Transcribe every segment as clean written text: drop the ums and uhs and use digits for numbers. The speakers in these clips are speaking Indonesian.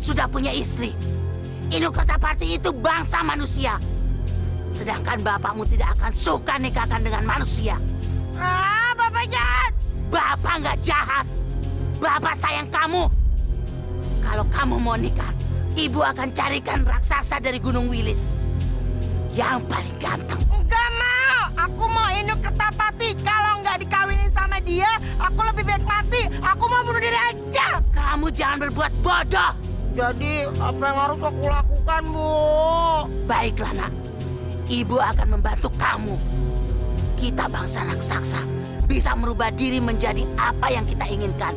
sudah punya istri. Inu Kertapati itu bangsa manusia. Sedangkan bapakmu tidak akan suka nikahkan dengan manusia. Bapak jahat. Bapak nggak jahat. Bapak sayang kamu. Kalau kamu mau nikah, ibu akan carikan raksasa dari Gunung Wilis yang paling ganteng. Enggak mau. Aku mau Inu Kertapati. Kalau nggak dikawinin sama dia, aku lebih baik mati. Aku mau bunuh diri aja. Kamu jangan berbuat bodoh. Jadi apa yang harus aku lakukan, Bu? Baiklah, nak. Ibu akan membantu kamu. Kita bangsa raksasa bisa merubah diri menjadi apa yang kita inginkan.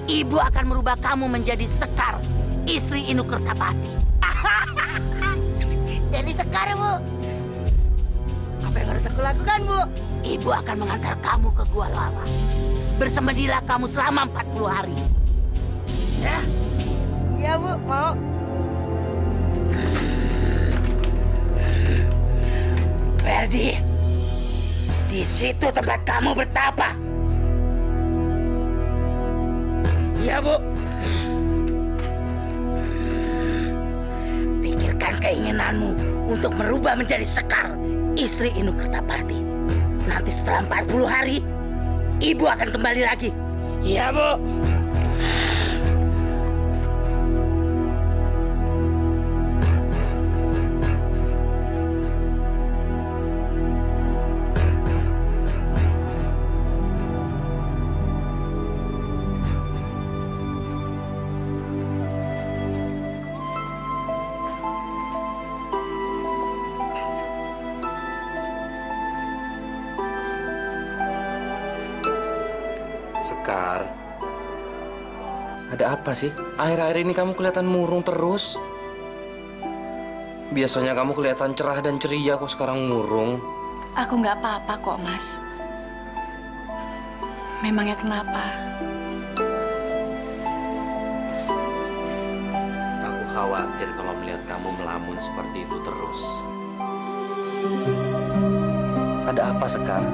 Ibu akan merubah kamu menjadi Sekar, istri Inu Kertapati. Jadi Sekar, Bu. Apa yang harus aku lakukan, Bu? Ibu akan mengantar kamu ke Gua Lava. Bersemedilah kamu selama 40 hari. Ya? Iya, Bu. Mau. Ferdi, di situ tempat kamu bertapa. Iya, Bu. Pikirkan keinginanmu untuk merubah menjadi Sekar, istri Inu Kertapati. Nanti setelah 40 hari, Ibu akan kembali lagi. Iya, Bu. Sekar, ada apa sih? Akhir-akhir ini kamu kelihatan murung terus. Biasanya kamu kelihatan cerah dan ceria, kok sekarang murung. Aku nggak apa-apa kok, Mas. Memangnya kenapa? Aku khawatir kalau melihat kamu melamun seperti itu terus. Ada apa, Sekar?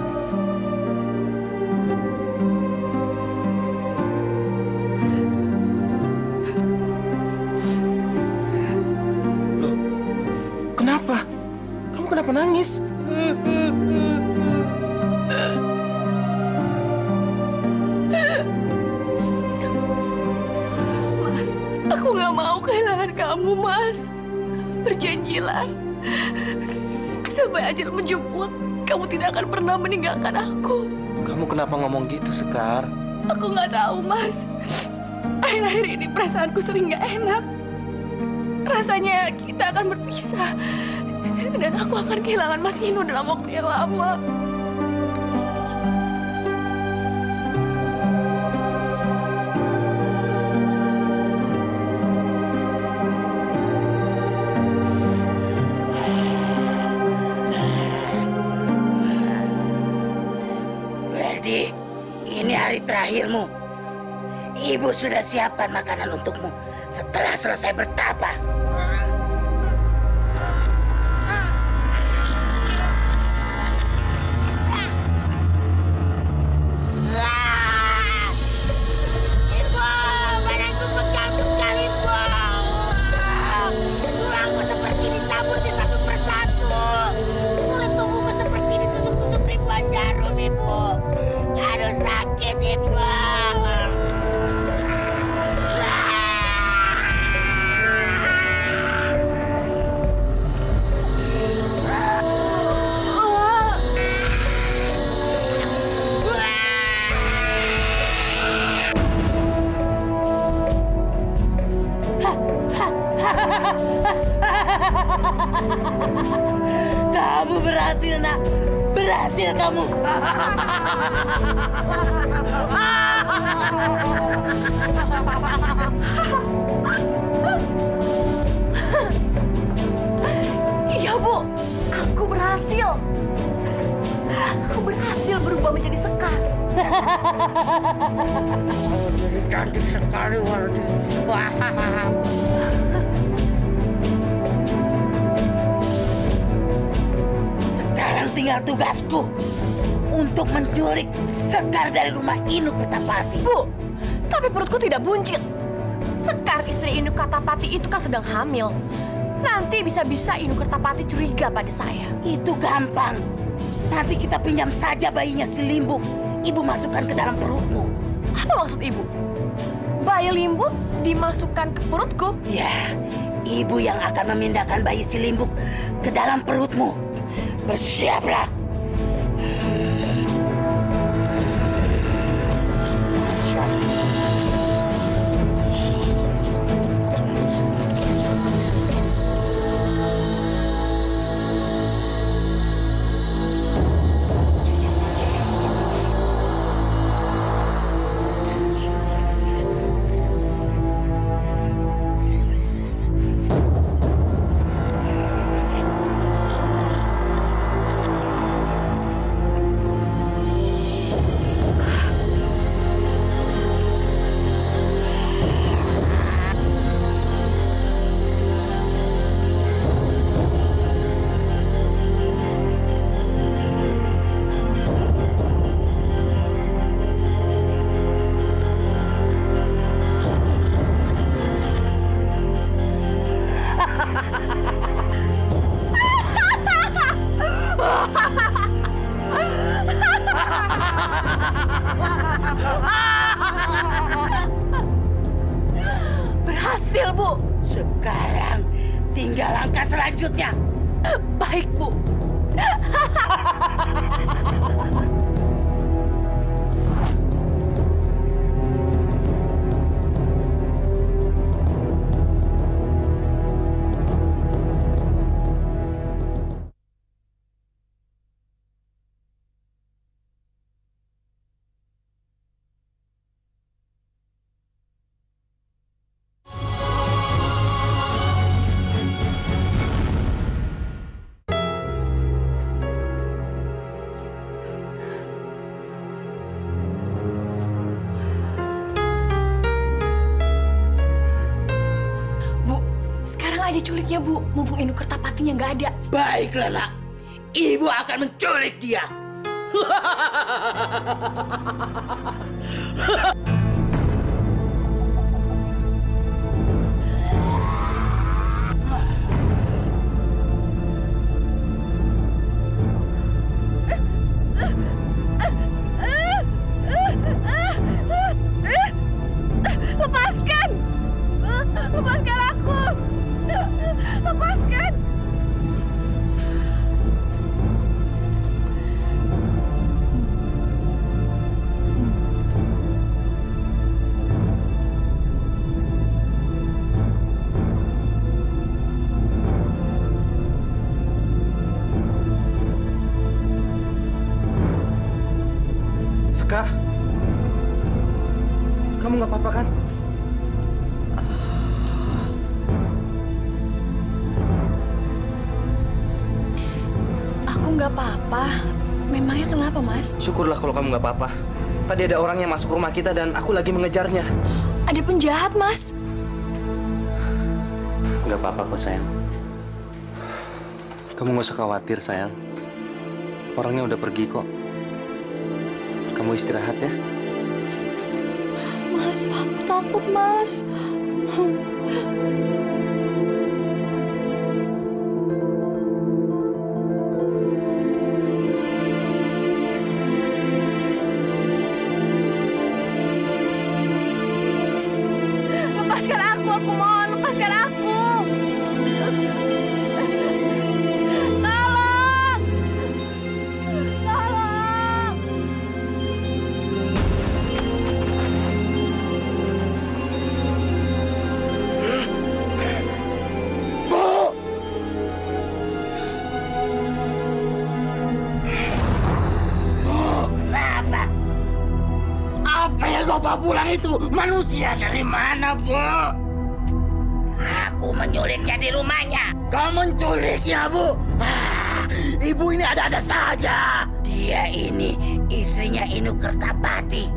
Kenapa? Kamu kenapa nangis? Mas, aku nggak mau kehilangan kamu, Mas. Berjanjilah. Sampai ajal menjemput, kamu tidak akan pernah meninggalkan aku. Kamu kenapa ngomong gitu, Sekar? Aku nggak tahu, Mas. Akhir-akhir ini perasaanku sering nggak enak. Rasanya kita akan berpisah. Dan aku akan kehilangan Mas Inu dalam waktu yang lama. Ferdi, ini hari terakhirmu. Ibu sudah siapkan makanan untukmu setelah selesai bertapa. Kamu berhasil, nak. Berhasil kamu. Iya, Bu. Aku berhasil. Aku berhasil berubah menjadi Sekar. Jadi cantik sekali, Wardi. Sekarang tinggal tugasku untuk menculik Sekar dari rumah Inu Kertapati. Bu, tapi perutku tidak buncit. Sekar istri Inu Kertapati itu kan sedang hamil. Nanti bisa-bisa Inu Kertapati curiga pada saya. Itu gampang. Nanti kita pinjam saja bayinya si Limbuk. Ibu masukkan ke dalam perutmu. Apa maksud ibu? Bayi Limbuk dimasukkan ke perutku? Ya, ibu yang akan memindahkan bayi si Limbuk ke dalam perutmu. Bersiaplah. Berhasil, Bu. Sekarang tinggal langkah selanjutnya. Baik, Bu. Sekarang aja culiknya, Bu. Mumpung Inu Kertapatinya nggak ada. Baiklah, nak. Ibu akan menculik dia. Lepaskan! Lepaskan aku! Lepaskan! Sekar, kamu nggak apa-apa kan? Aku nggak apa-apa. Memangnya kenapa, Mas? Syukurlah kalau kamu nggak apa-apa. Tadi ada orang yang masuk rumah kita dan aku lagi mengejarnya. Ada penjahat, Mas. Nggak apa-apa kok, sayang. Kamu nggak usah khawatir, sayang. Orangnya udah pergi kok. Kamu istirahat ya. Mas, aku takut, Mas. Lepaskan aku mohon, lepaskan aku. Tolong! Tolong! Bu! Bu, kenapa? Apa yang kau bawa pulang itu? Manusia dari mana, Bu? Aku menculiknya di rumahnya. Kau menculiknya, Bu? Ibu ini ada-ada saja. Dia ini istrinya Inu Kertapati.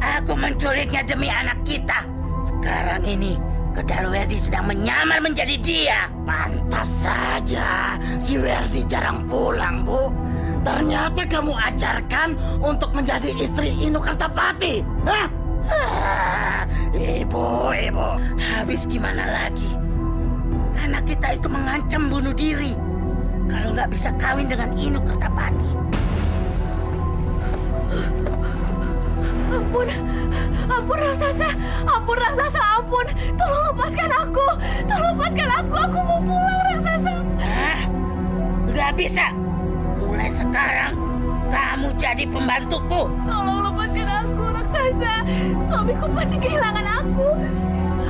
Aku menculiknya demi anak kita. Sekarang ini Kedal Werdi sedang menyamar menjadi dia. Pantas saja si Werdi jarang pulang, Bu. Ternyata kamu ajarkan untuk menjadi istri Inu Kertapati. Hah? Ibu, habis gimana lagi? Anak kita itu mengancam bunuh diri kalau nggak bisa kawin dengan Inu Kertapati. Ampun raksasa, ampun. Tolong lepaskan aku, aku mau pulang raksasa. Nggak bisa. Mulai sekarang kamu jadi pembantuku. Tolong lepaskan aku raksasa, suamiku pasti kehilangan aku.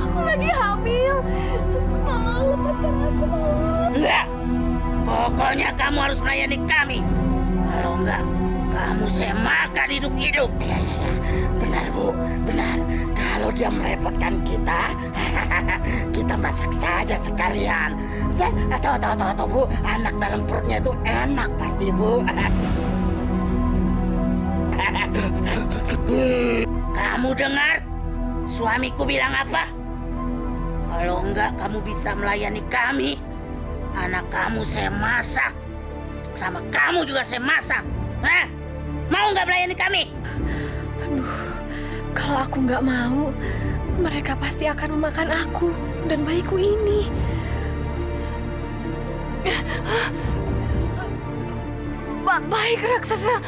Aku lagi hamil. Tolong lepaskan aku. Enggak. Pokoknya kamu harus melayani kami. Kalau enggak, kamu saya makan hidup-hidup. Ya. Benar, Bu. Benar. Kalau dia merepotkan kita, kita masak saja sekalian. Dan atau Bu, anak dalam perutnya itu enak pasti, Bu. Kamu dengar? Suamiku bilang apa? Kalau enggak kamu bisa melayani kami, anak kamu saya masak. Sama kamu juga saya masak. Hah? Mau nggak melayani kami? Aduh, kalau aku nggak mau, mereka pasti akan memakan aku dan bayiku ini. Baik, raksasa.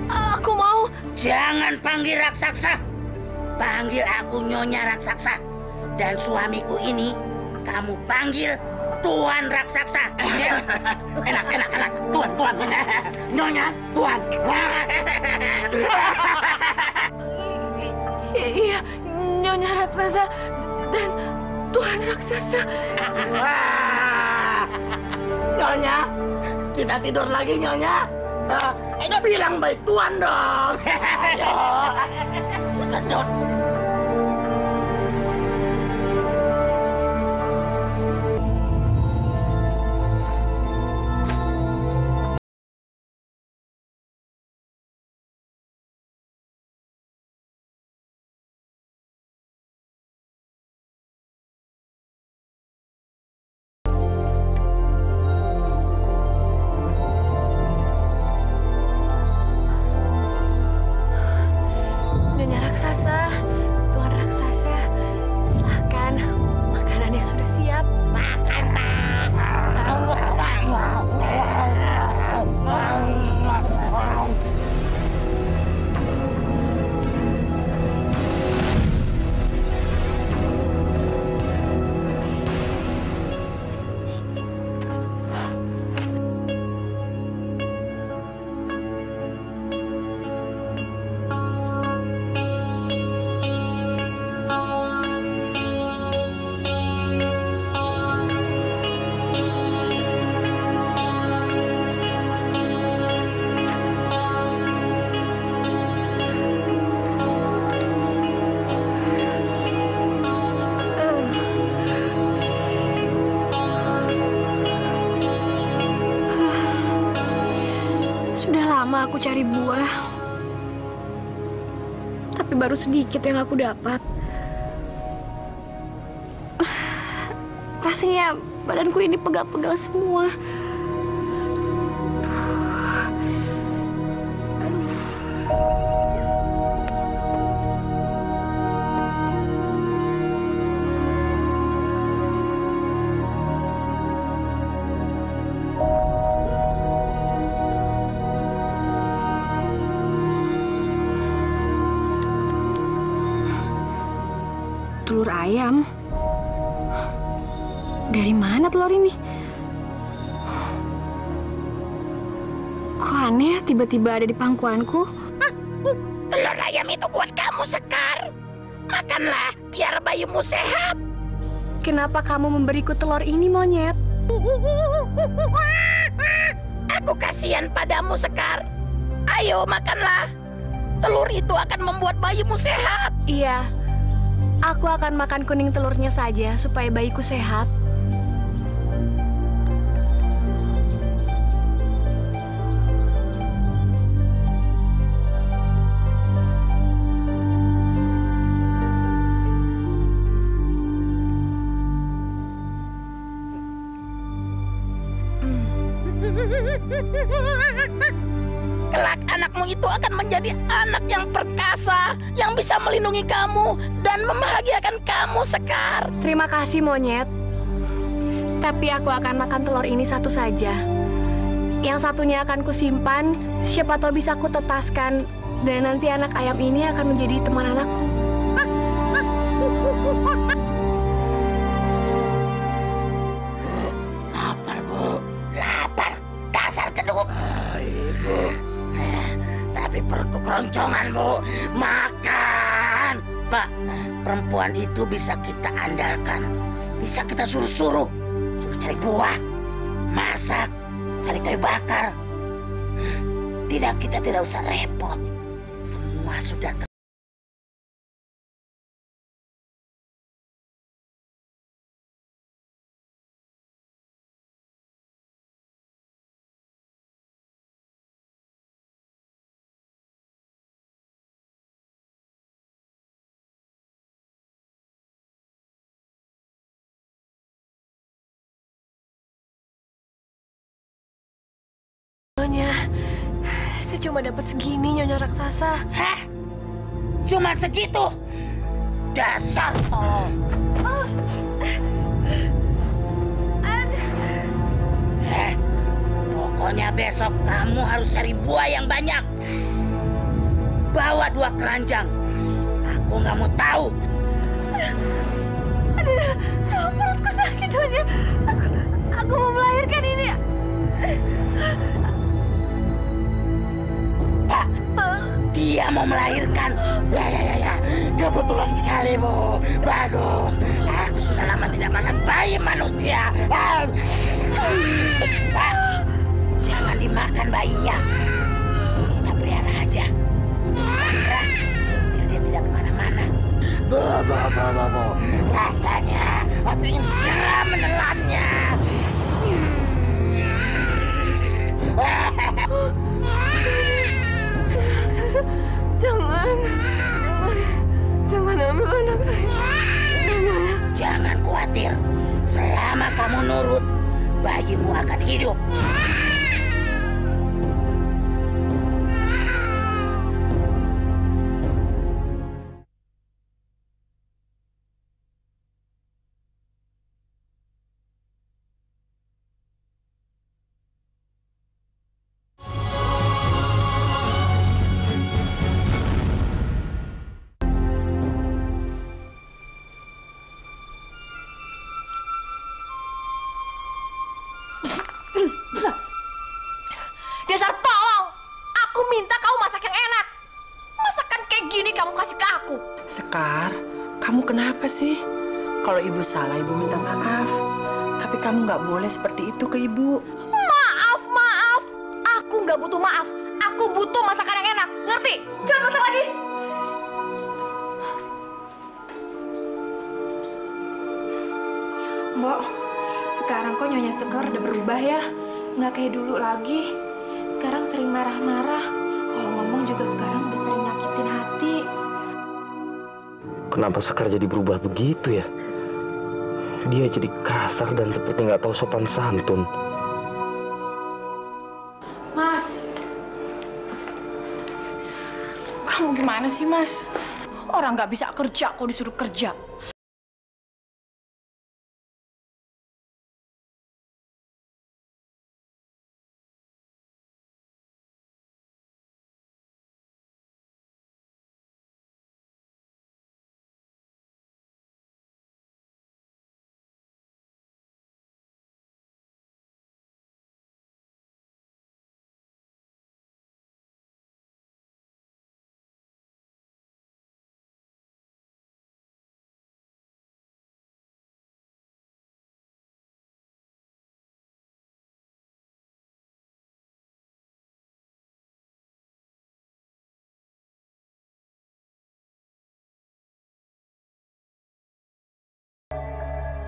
Aku mau. Jangan panggil raksasa. Panggil aku Nyonya Raksasa. Dan suamiku ini kamu panggil Tuan Raksasa. Enak. Tuan. Nyonya, Tuan. Iya, Nyonya Raksasa dan Tuan Raksasa. Nyonya, kita tidur lagi, Nyonya. Bilang baik Tuan dong. Ayo. Kedut. Nyonya Raksasa, Tuan Raksasa, silahkan. Makanannya sudah siap. Makan, Sudah lama aku cari buah, tapi baru sedikit yang aku dapat. Rasanya badanku ini pegal-pegal semua. Telur ayam? Dari mana telur ini? Kok aneh tiba-tiba ada di pangkuanku? telur ayam itu buat kamu, Sekar. Makanlah biar bayimu sehat. Kenapa kamu memberiku telur ini, monyet? Aku kasihan padamu, Sekar. Ayo makanlah. Telur itu akan membuat bayimu sehat. Iya, aku akan makan kuning telurnya saja supaya bayiku sehat. Kelak anakmu itu akan menjadi anak yang perkasa, yang bisa melindungi kamu dan membahagiakan kamu, Sekar. Terima kasih, monyet. Tapi aku akan makan telur ini satu saja. Yang satunya akan kusimpan, siapa tahu bisa kutetaskan. Dan nanti anak ayam ini akan menjadi teman anakku. Lapar, Bu. Lapar. Dasar keduk. Ibu. Tapi perutku keroncongan, Bu. Makan. Pak, perempuan itu bisa kita andalkan. Bisa kita suruh cari buah, masak, cari kayu bakar. Kita tidak usah repot. Semua sudah Saya cuma dapat segini, Nyonya Raksasa. Hah? Cuma segitu? Dasar tolong. Pokoknya besok kamu harus cari buah yang banyak. Bawa 2 keranjang. Aku nggak mau tahu. Aduh, perutku sakit, Nyonya. Aku mau melahirkan ini. Pak, dia mau melahirkan. Ya. Kebetulan sekali, Bu. Bagus. Aku sudah lama tidak makan bayi manusia. Pak, jangan dimakan bayinya. Kita pelihara aja. Sandra, biar dia tidak kemana-mana. Bu. Rasanya aku ingin segera menelannya. Jangan ambil anak saya. Jangan khawatir, selama kamu nurut, bayimu akan hidup. Dasar tolong! Aku minta kamu masak yang enak. Masakan kayak gini kamu kasih ke aku. Sekar, kamu kenapa sih? Kalau ibu salah, ibu minta maaf. Tapi kamu nggak boleh seperti itu ke ibu. Maaf. Aku nggak butuh maaf. Aku butuh masakan yang enak. Ngerti? Jangan masak lagi. Mbok, sekarang kok Nyonya Sekar udah berubah ya? Nggak kayak dulu lagi. Sekarang sering marah-marah. Kalau ngomong juga sekarang udah sering nyakitin hati. Kenapa Sekar jadi berubah begitu ya? Dia jadi kasar dan seperti nggak tahu sopan santun. Mas, Kamu gimana sih, Mas? Orang nggak bisa kerja kok disuruh kerja.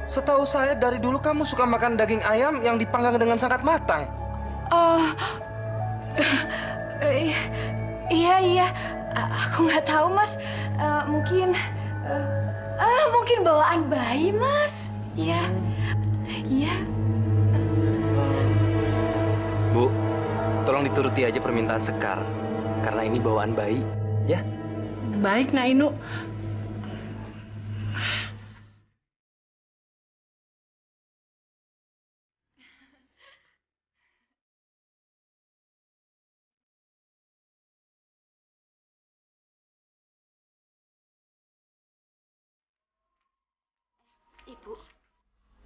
Setahu saya dari dulu kamu suka makan daging ayam yang dipanggang dengan sangat matang. iya. Aku nggak tahu, Mas. Mungkin bawaan bayi, Mas. Iya. Bu, tolong turuti aja permintaan Sekar. Karena ini bawaan bayi, ya? Baik, Nak Inu. Ibu,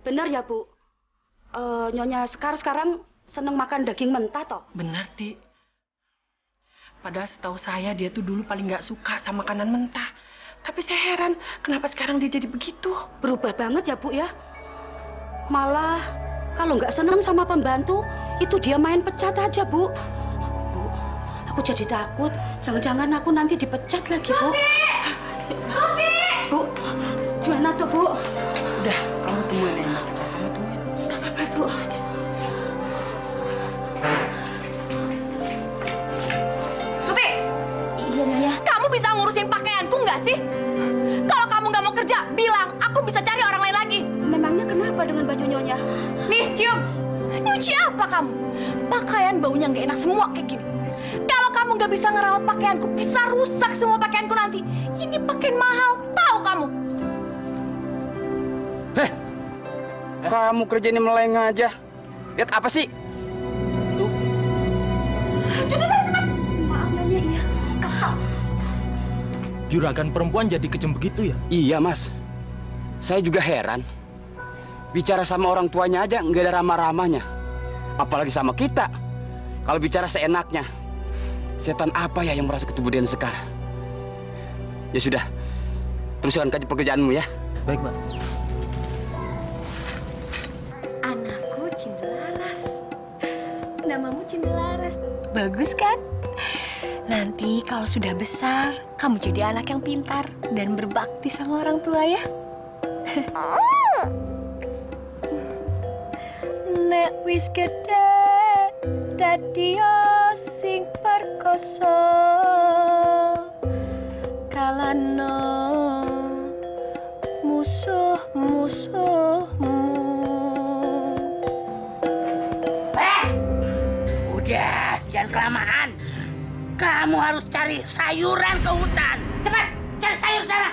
benar ya Bu? Nyonya Sekar sekarang seneng makan daging mentah toh? Benar, Ti. Padahal setahu saya dia tuh dulu paling nggak suka sama makanan mentah. Tapi saya heran, kenapa sekarang dia jadi begitu? Berubah banget ya Bu ya? Malah kalau nggak seneng sama pembantu, itu dia main pecat aja Bu. Bu, aku jadi takut. Jangan-jangan aku nanti dipecat lagi Bu. Sofi! Bu, gimana tuh Bu? Udah, kamu tungguin ya Mas. Kamu tungguin. Bu. Suti! Iya, Nyonya. Kamu bisa ngurusin pakaianku nggak sih? Kalau kamu nggak mau kerja, bilang. Aku bisa cari orang lain lagi. Memangnya kenapa dengan baju Nyonya? Nih, cium. Nyuci apa kamu? Pakaian baunya nggak enak semua kayak gini. Kalau kamu nggak bisa ngerawat pakaianku, bisa rusak semua pakaianku nanti. Ini pakaian mahal, tahu kamu? Kamu kerja ini meleng aja. Lihat apa sih? Tuh. Cuci sana cepat. Maaf, Nyonya, iya. Kesel. Juragan perempuan jadi kejam begitu ya? Iya, Mas. Saya juga heran. Bicara sama orang tuanya aja nggak ada ramah-ramahnya. Apalagi sama kita. Kalau bicara seenaknya. Setan apa ya yang merasa ketubuhan Sekar? Ya sudah. Teruskan kaji pekerjaanmu ya. Baik, Mbak. Anakku Cindelaras. Namamu Cindelaras. Bagus kan? Nanti kalau sudah besar, kamu jadi anak yang pintar dan berbakti sama orang tua ya. Nek wis gede, dadi sing perkoso, kalano musuh-musuhmu. Udah, jangan kelamaan. Kamu harus cari sayuran ke hutan. Cepat, cari sayur sana.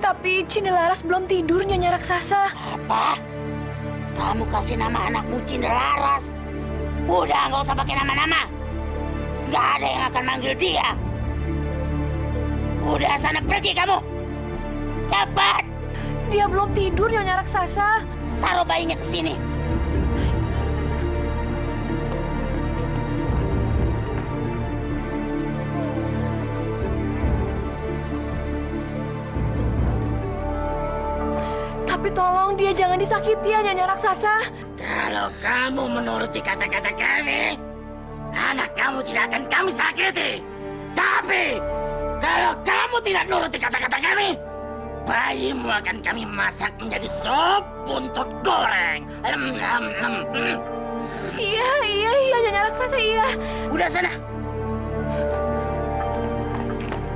Tapi Cindelaras belum tidur, Nyonya Raksasa. Apa? Kamu kasih nama anakmu Cindelaras. Udah, nggak usah pakai nama-nama. Nggak ada yang akan manggil dia. Udah, sana pergi kamu. Cepat. Dia belum tidur, Nyonya Raksasa. Taruh bayinya ke sini. Tapi tolong dia jangan disakiti ya, Nyonya Raksasa. Kalau kamu menuruti kata-kata kami, anak kamu tidak akan kami sakiti. Tapi, kalau kamu tidak nuruti kata-kata kami, bayimu akan kami masak menjadi sop buntut goreng. Iya, Nyonya Raksasa, iya. Udah sana.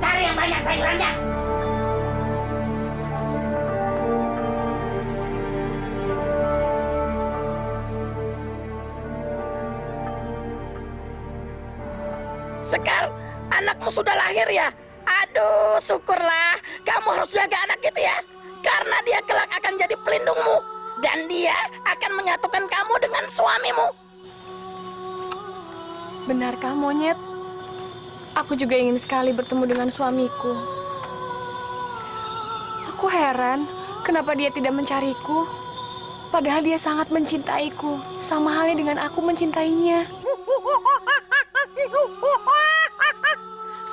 Cari yang banyak sayurannya. Sekar, anakmu sudah lahir ya? Aduh, syukurlah. Kamu harus jaga anak itu ya. Karena dia kelak akan jadi pelindungmu. Dan dia akan menyatukan kamu dengan suamimu. Benarkah, Monyet? Aku juga ingin sekali bertemu dengan suamiku. Aku heran, kenapa dia tidak mencariku. Padahal dia sangat mencintaiku. Sama halnya dengan aku mencintainya.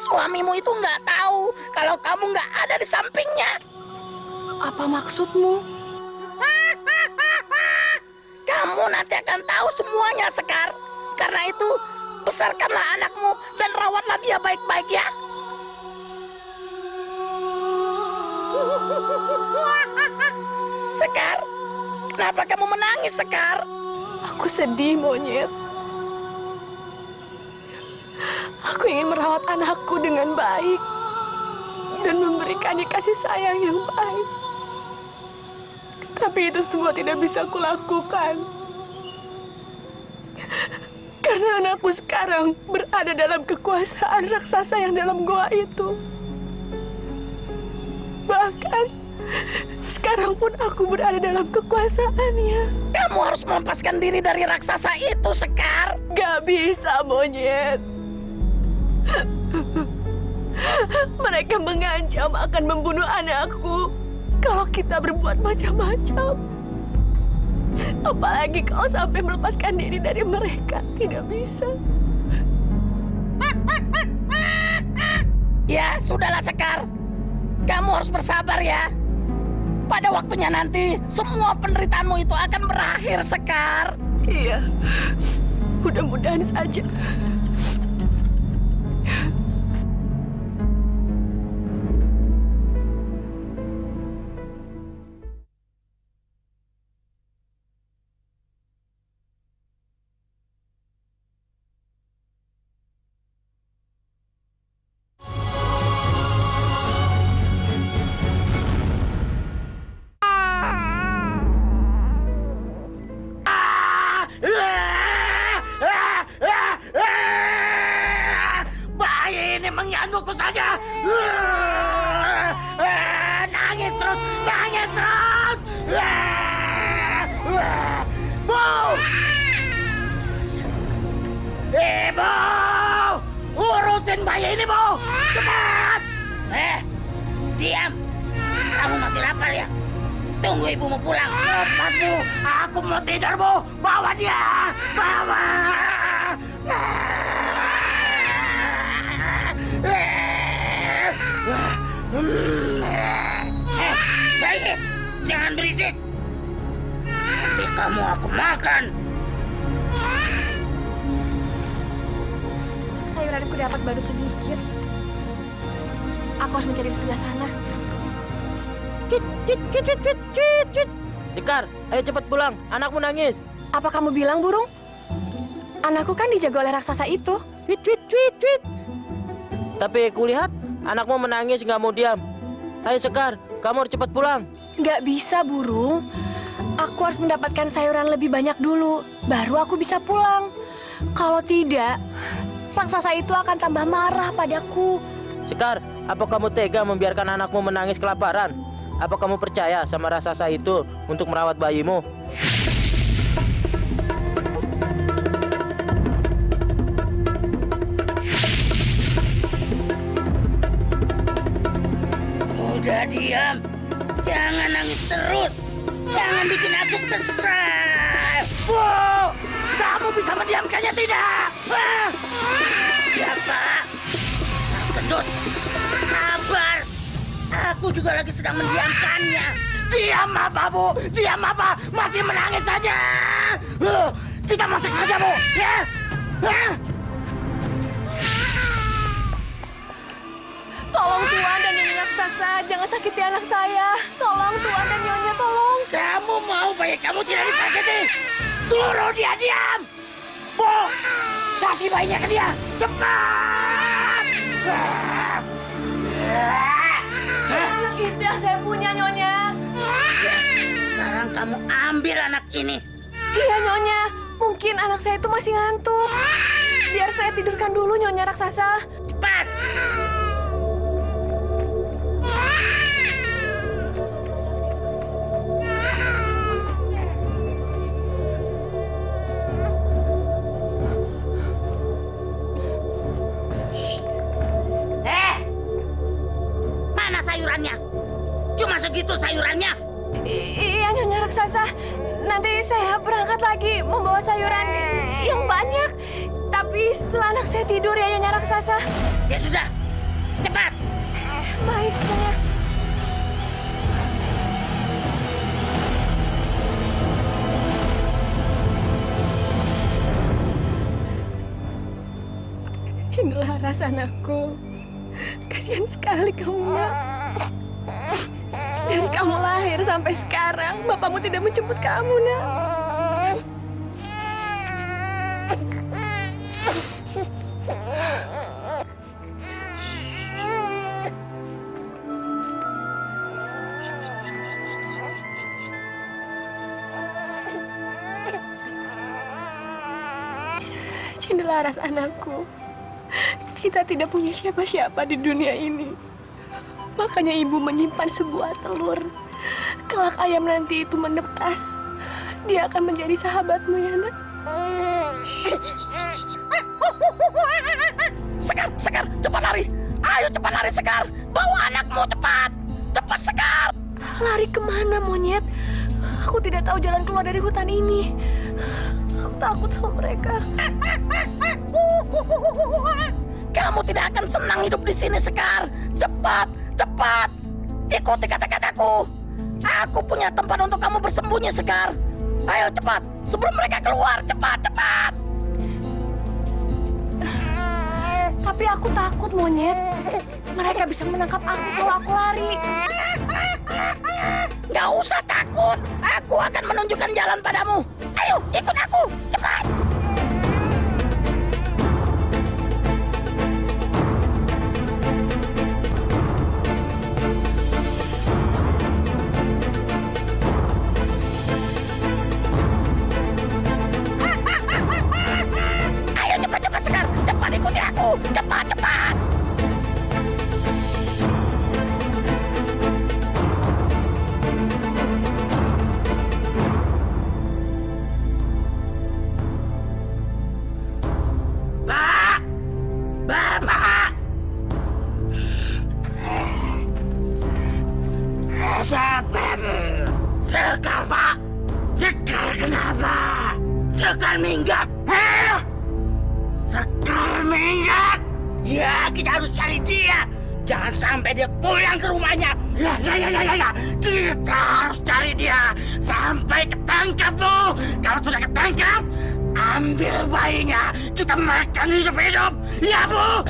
Suamimu itu nggak tahu kalau kamu nggak ada di sampingnya. Apa maksudmu? Kamu nanti akan tahu semuanya, Sekar. Karena itu, besarkanlah anakmu dan rawatlah dia baik-baik ya. Sekar, kenapa kamu menangis, Sekar? Aku sedih, Monyet. Aku ingin merawat anakku dengan baik dan memberikannya kasih sayang yang baik. Tapi itu semua tidak bisa kulakukan. Karena anakku sekarang berada dalam kekuasaan raksasa yang dalam goa itu. Bahkan sekarang pun aku berada dalam kekuasaannya. Kamu harus melepaskan diri dari raksasa itu, Sekar. Gak bisa, monyet. Mereka mengancam akan membunuh anakku kalau kita berbuat macam-macam. Apalagi kau sampai melepaskan diri dari mereka. Tidak bisa. Ya, sudahlah Sekar. Kamu harus bersabar ya. Pada waktunya nanti, semua penderitaanmu itu akan berakhir, Sekar. Iya, mudah-mudahan saja. Bayi ini menggangguku saja. Nangis terus, nangis terus. Bu! Ibu! Urusin bayi ini, Bu! Cepat! Diam! Kamu masih lapar ya? Tunggu ibumu pulang. Cepat, Bu! Aku mau tidur, Bu! Bawa dia! Bawa! Bayi! Jangan berisik! Nanti kamu aku makan! Sayuranku dapat baru sedikit. Aku harus mencari di sebelah sana. Sekar, ayo cepat pulang. Anakmu nangis. Apa kamu bilang, burung? Anakku kan dijaga oleh raksasa itu. Tapi kulihat anakmu menangis nggak mau diam. Ayo Sekar, kamu harus cepat pulang. Nggak bisa, burung. Aku harus mendapatkan sayuran lebih banyak dulu. Baru aku bisa pulang. Kalau tidak, raksasa itu akan tambah marah padaku. Sekar, apa kamu tega membiarkan anakmu menangis kelaparan? Apa kamu percaya sama raksasa itu untuk merawat bayimu? Udah diam. Jangan nangis terus. Jangan bikin aku kesal. Bu! Kamu bisa mendiamkannya tidak? Siapa? Gendut. Sabar. Aku juga lagi sedang mendiamkannya. Diam apa, Bu? Diam apa? Masih menangis saja. Kita masak saja, Bu. Ya? Tolong Tuan dan Nyonya raksasa, jangan sakiti anak saya. Tolong Tuan dan Nyonya, tolong. Kamu mau bayi kamu tidak disakiti? Suruh dia diam. Bu, kasih bayinya ke dia. Cepat. Anak itu yang saya punya, Nyonya. Ya, sekarang kamu ambil anak ini. Iya, Nyonya. Mungkin anak saya itu masih ngantuk. Biar saya tidurkan dulu, Nyonya raksasa. Cepat. Mana sayurannya? Cuma segitu sayurannya. Iya, Nyonya raksasa. Nanti saya berangkat lagi membawa sayuran yang banyak. Tapi setelah anak saya tidur ya, Nyonya raksasa. Ya sudah, cepat. Baik, Nyonya. Cendelaras anakku. Kasihan sekali kamu, Nak. Dari kamu lahir sampai sekarang, bapakmu tidak menjemput kamu, Nak. Cendelaras anakku, kita tidak punya siapa-siapa di dunia ini. Makanya ibu menyimpan sebuah telur. Kelak ayam nanti itu menetas, dia akan menjadi sahabatmu ya nak. Sekar, Sekar, cepat lari. Ayo cepat lari Sekar. Bawa anakmu cepat. Cepat Sekar. Lari kemana monyet? Aku tidak tahu jalan keluar dari hutan ini. Aku takut sama mereka. Kamu tidak akan senang hidup di sini Sekar. Cepat, cepat. Ikuti kata-kataku. Aku punya tempat untuk kamu bersembunyi Sekar. Ayo cepat, sebelum mereka keluar. Cepat, cepat. Tapi aku takut monyet. Mereka bisa menangkap aku kalau aku lari. Gak usah takut. Aku akan menunjukkan jalan padamu. Ayo, ikut aku. Cepat. Ayo, cepat-cepat Sekar. Cepat ikuti aku. Cepat, cepat. Bapak! Sabar. Sekar, Pak. Sekar kenapa? Sekar minggat. Sekar minggat. Ya, kita harus cari dia. Jangan sampai dia pulang ke rumahnya. Ya. Kita harus cari dia sampai ketangkap, Bu. Kalau sudah ketangkap, ambil bayinya. Kita makan hidup-hidup. Ya, Bu.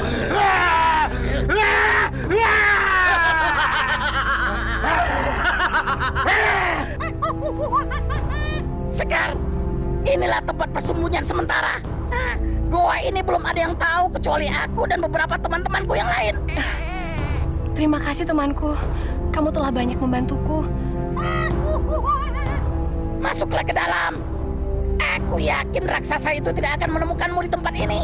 Sekar, inilah tempat persembunyian sementara. Goa ini belum ada yang tahu kecuali aku dan beberapa teman-temanku yang lain. Terima kasih temanku. Kamu telah banyak membantuku. Masuklah ke dalam. Aku yakin raksasa itu tidak akan menemukanmu di tempat ini.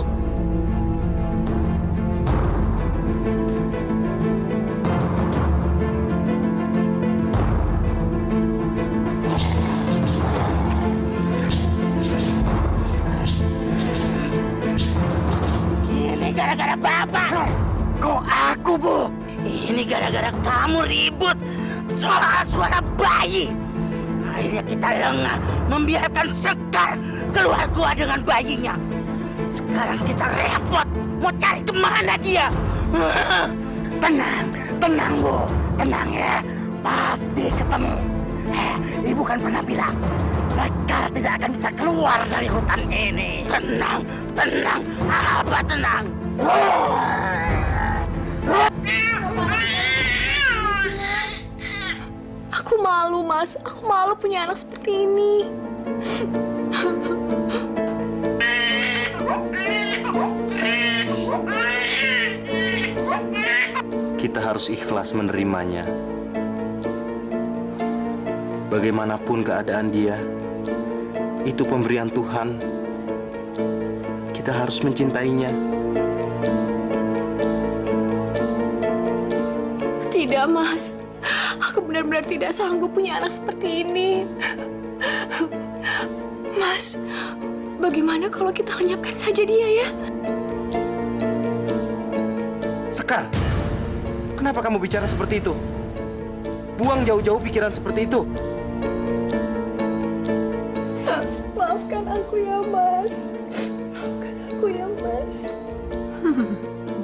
Ini gara-gara Bapak. Kok aku, Bu? Ini gara-gara kamu ribut soal suara bayi. Akhirnya kita lengah membiarkan Sekar keluar gua dengan bayinya. Sekarang kita repot mau cari kemana dia. Tenang Bu, tenang ya. Pasti ketemu. Ibu kan pernah bilang Sekar tidak akan bisa keluar dari hutan ini. Tenang, apa tenang? Aku malu, Mas. Aku malu punya anak seperti ini. Kita harus ikhlas menerimanya. Bagaimanapun keadaan dia, itu pemberian Tuhan. Kita harus mencintainya. Tidak, Mas. Aku benar-benar tidak sanggup punya anak seperti ini. Mas, bagaimana kalau kita lenyapkan saja dia ya? Sekar, kenapa kamu bicara seperti itu? Buang jauh-jauh pikiran seperti itu. Maafkan aku ya, Mas. Maafkan aku ya, Mas.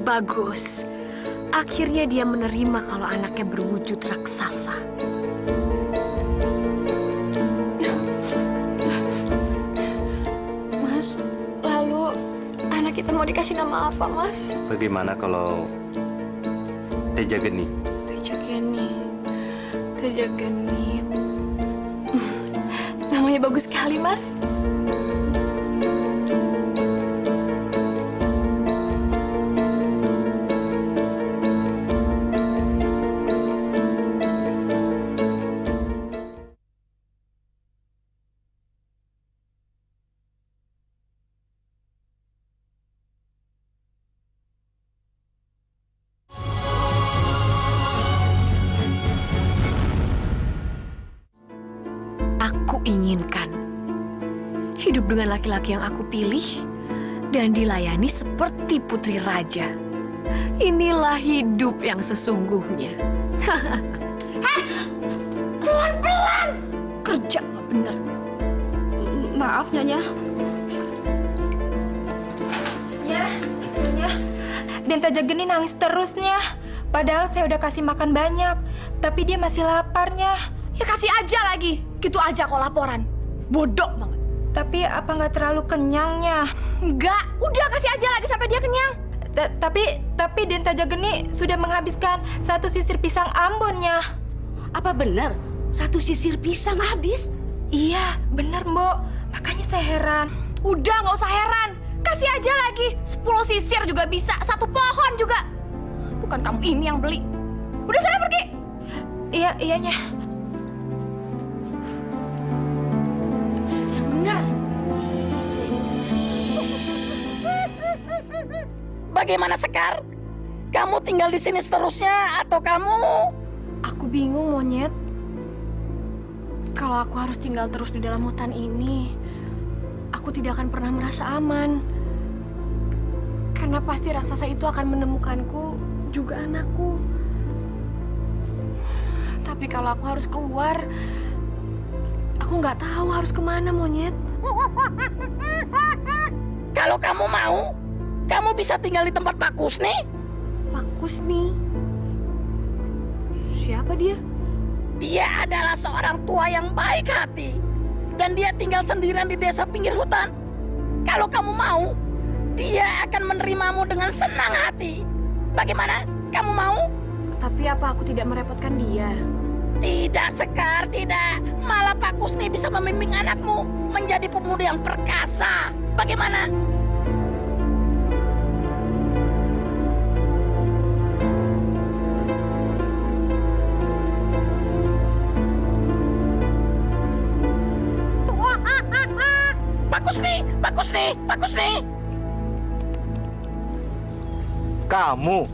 Bagus. Akhirnya dia menerima kalau anaknya berwujud raksasa. Mas, lalu anak kita mau dikasih nama apa, Mas? Bagaimana kalau Tejageni? Tejageni. Namanya bagus sekali, Mas. hidup dengan laki-laki yang aku pilih, dan dilayani seperti putri raja. Inilah hidup yang sesungguhnya. Heh, pelan-pelan. Kerja nggak bener. Maaf, Nyonya. Nyonya, Den Tajageni nangis terusnya. Padahal saya udah kasih makan banyak, tapi dia masih laparnya. Ya kasih aja lagi, gitu aja kok laporan. Bodoh banget. Tapi apa nggak terlalu kenyangnya? Enggak, udah kasih aja lagi sampai dia kenyang. Tapi Den Tajageni sudah menghabiskan 1 sisir pisang Ambonnya. Apa benar 1 sisir pisang habis? Iya, benar, Mbok. Makanya saya heran. Udah, nggak usah heran. Kasih aja lagi. 10 sisir juga bisa. 1 pohon juga. Bukan kamu ini yang beli. Udah, sana pergi. Iyanya. Yang benar. Bagaimana, Sekar? Kamu tinggal di sini seterusnya atau kamu? Aku bingung, Monyet. Kalau aku harus tinggal terus di dalam hutan ini, aku tidak akan pernah merasa aman. Karena pasti raksasa itu akan menemukanku, juga anakku. Tapi kalau aku harus keluar, aku nggak tahu harus kemana, Monyet. Kalau kamu mau, kamu bisa tinggal di tempat Pak Kusni. Pak Kusni? Siapa dia? Dia adalah seorang tua yang baik hati. Dan dia tinggal sendirian di desa pinggir hutan. Kalau kamu mau, dia akan menerimamu dengan senang hati. Bagaimana? Kamu mau? Tapi apa aku tidak merepotkan dia? Tidak, Sekar, tidak. Malah Pak Kusni bisa membimbing anakmu menjadi pemuda yang perkasa. Bagaimana? Pak Kusni. Kamu?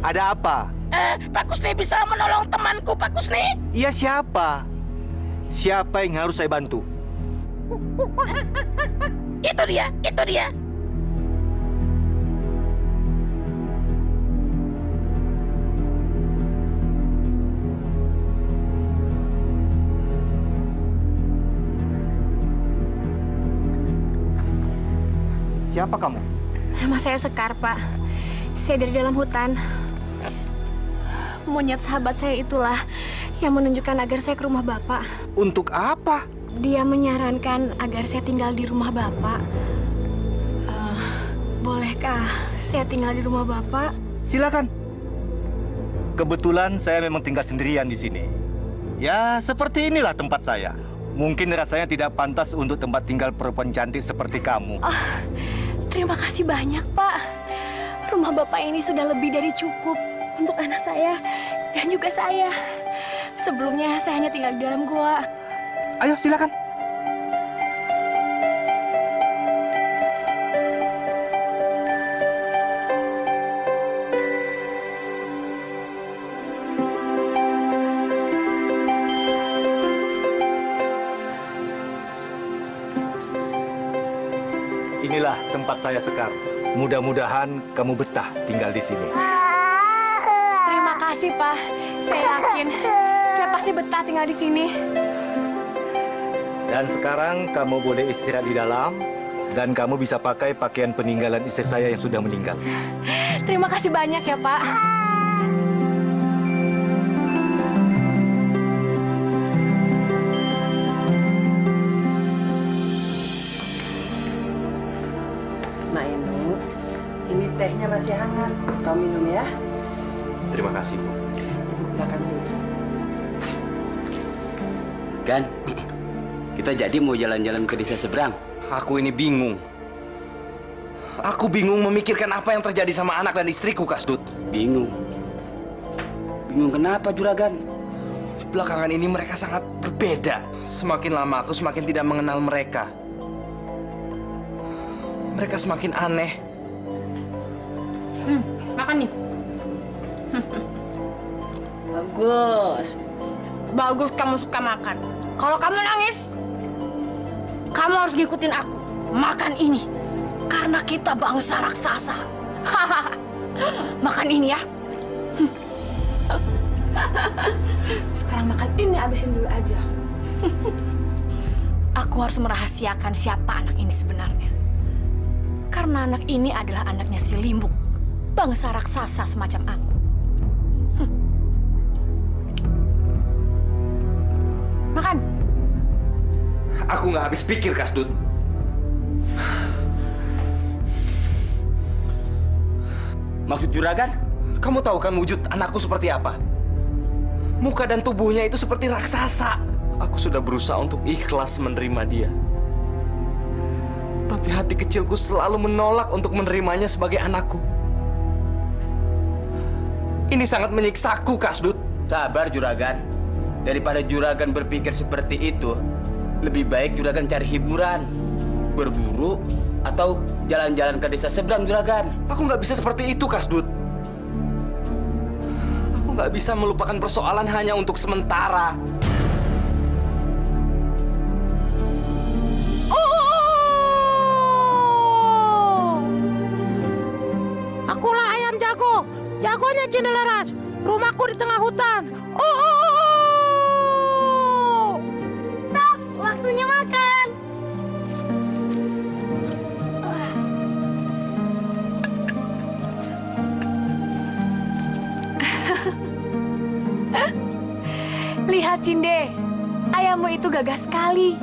Ada apa? Pak Kusni bisa menolong temanku, Pak Kusni? Iya, siapa? Siapa yang harus saya bantu? Itu dia. Siapa kamu? Nama saya Sekar, Pak. Saya dari dalam hutan. Monyet sahabat saya itulah yang menunjukkan agar saya ke rumah Bapak. Untuk apa? Dia menyarankan agar saya tinggal di rumah Bapak. Bolehkah saya tinggal di rumah Bapak? Silakan. Kebetulan saya memang tinggal sendirian di sini. Ya, seperti inilah tempat saya. Mungkin rasanya tidak pantas untuk tempat tinggal perempuan cantik seperti kamu. Terima kasih banyak, Pak. Rumah Bapak ini sudah lebih dari cukup untuk anak saya dan juga saya. Sebelumnya saya hanya tinggal di dalam gua. Ayo, silakan. Inilah tempat saya, Sekar. Mudah-mudahan kamu betah tinggal di sini. Terima kasih, Pak. Saya yakin saya pasti betah tinggal di sini. Dan sekarang kamu boleh istirahat di dalam dan kamu bisa pakai pakaian peninggalan istri saya yang sudah meninggal. Terima kasih banyak ya, Pak. Nah, ini tehnya masih hangat. Kau minum ya. Terima kasih, Bu. Silakan dulu. Gan, kita jadi mau jalan-jalan ke desa seberang. Aku ini bingung. Aku bingung memikirkan apa yang terjadi sama anak dan istriku, Kasdut. Bingung? Bingung kenapa, Juragan? Belakangan ini mereka sangat berbeda. Semakin lama aku semakin tidak mengenal mereka. Mereka semakin aneh. Makan nih. Bagus. Bagus kamu suka makan. Kalau kamu nangis, Kamu harus ngikutin aku. Makan ini. Karena kita bangsa raksasa. Makan ini ya. Sekarang makan ini, habisin dulu aja. Aku harus merahasiakan siapa anak ini sebenarnya. Karena anak ini adalah anaknya si Limbuk, bangsa raksasa semacam aku. Makan. Aku nggak habis pikir, Kasdut. Maksud juragan? Kamu tahu kan wujud anakku seperti apa? Muka dan tubuhnya itu seperti raksasa. Aku sudah berusaha untuk ikhlas menerima dia. Tapi hati kecilku selalu menolak untuk menerimanya sebagai anakku. Ini sangat menyiksaku, Kasdut. Sabar, juragan. Daripada juragan berpikir seperti itu, lebih baik juragan cari hiburan. Berburu atau jalan-jalan ke desa seberang, juragan. Aku nggak bisa seperti itu, Kasdut. Aku nggak bisa melupakan persoalan hanya untuk sementara. Akulah ayam jago, jagonya Cindelaras. Rumahku di tengah hutan. Stop, waktunya makan. Lihat Cinde, ayammu itu gagah sekali.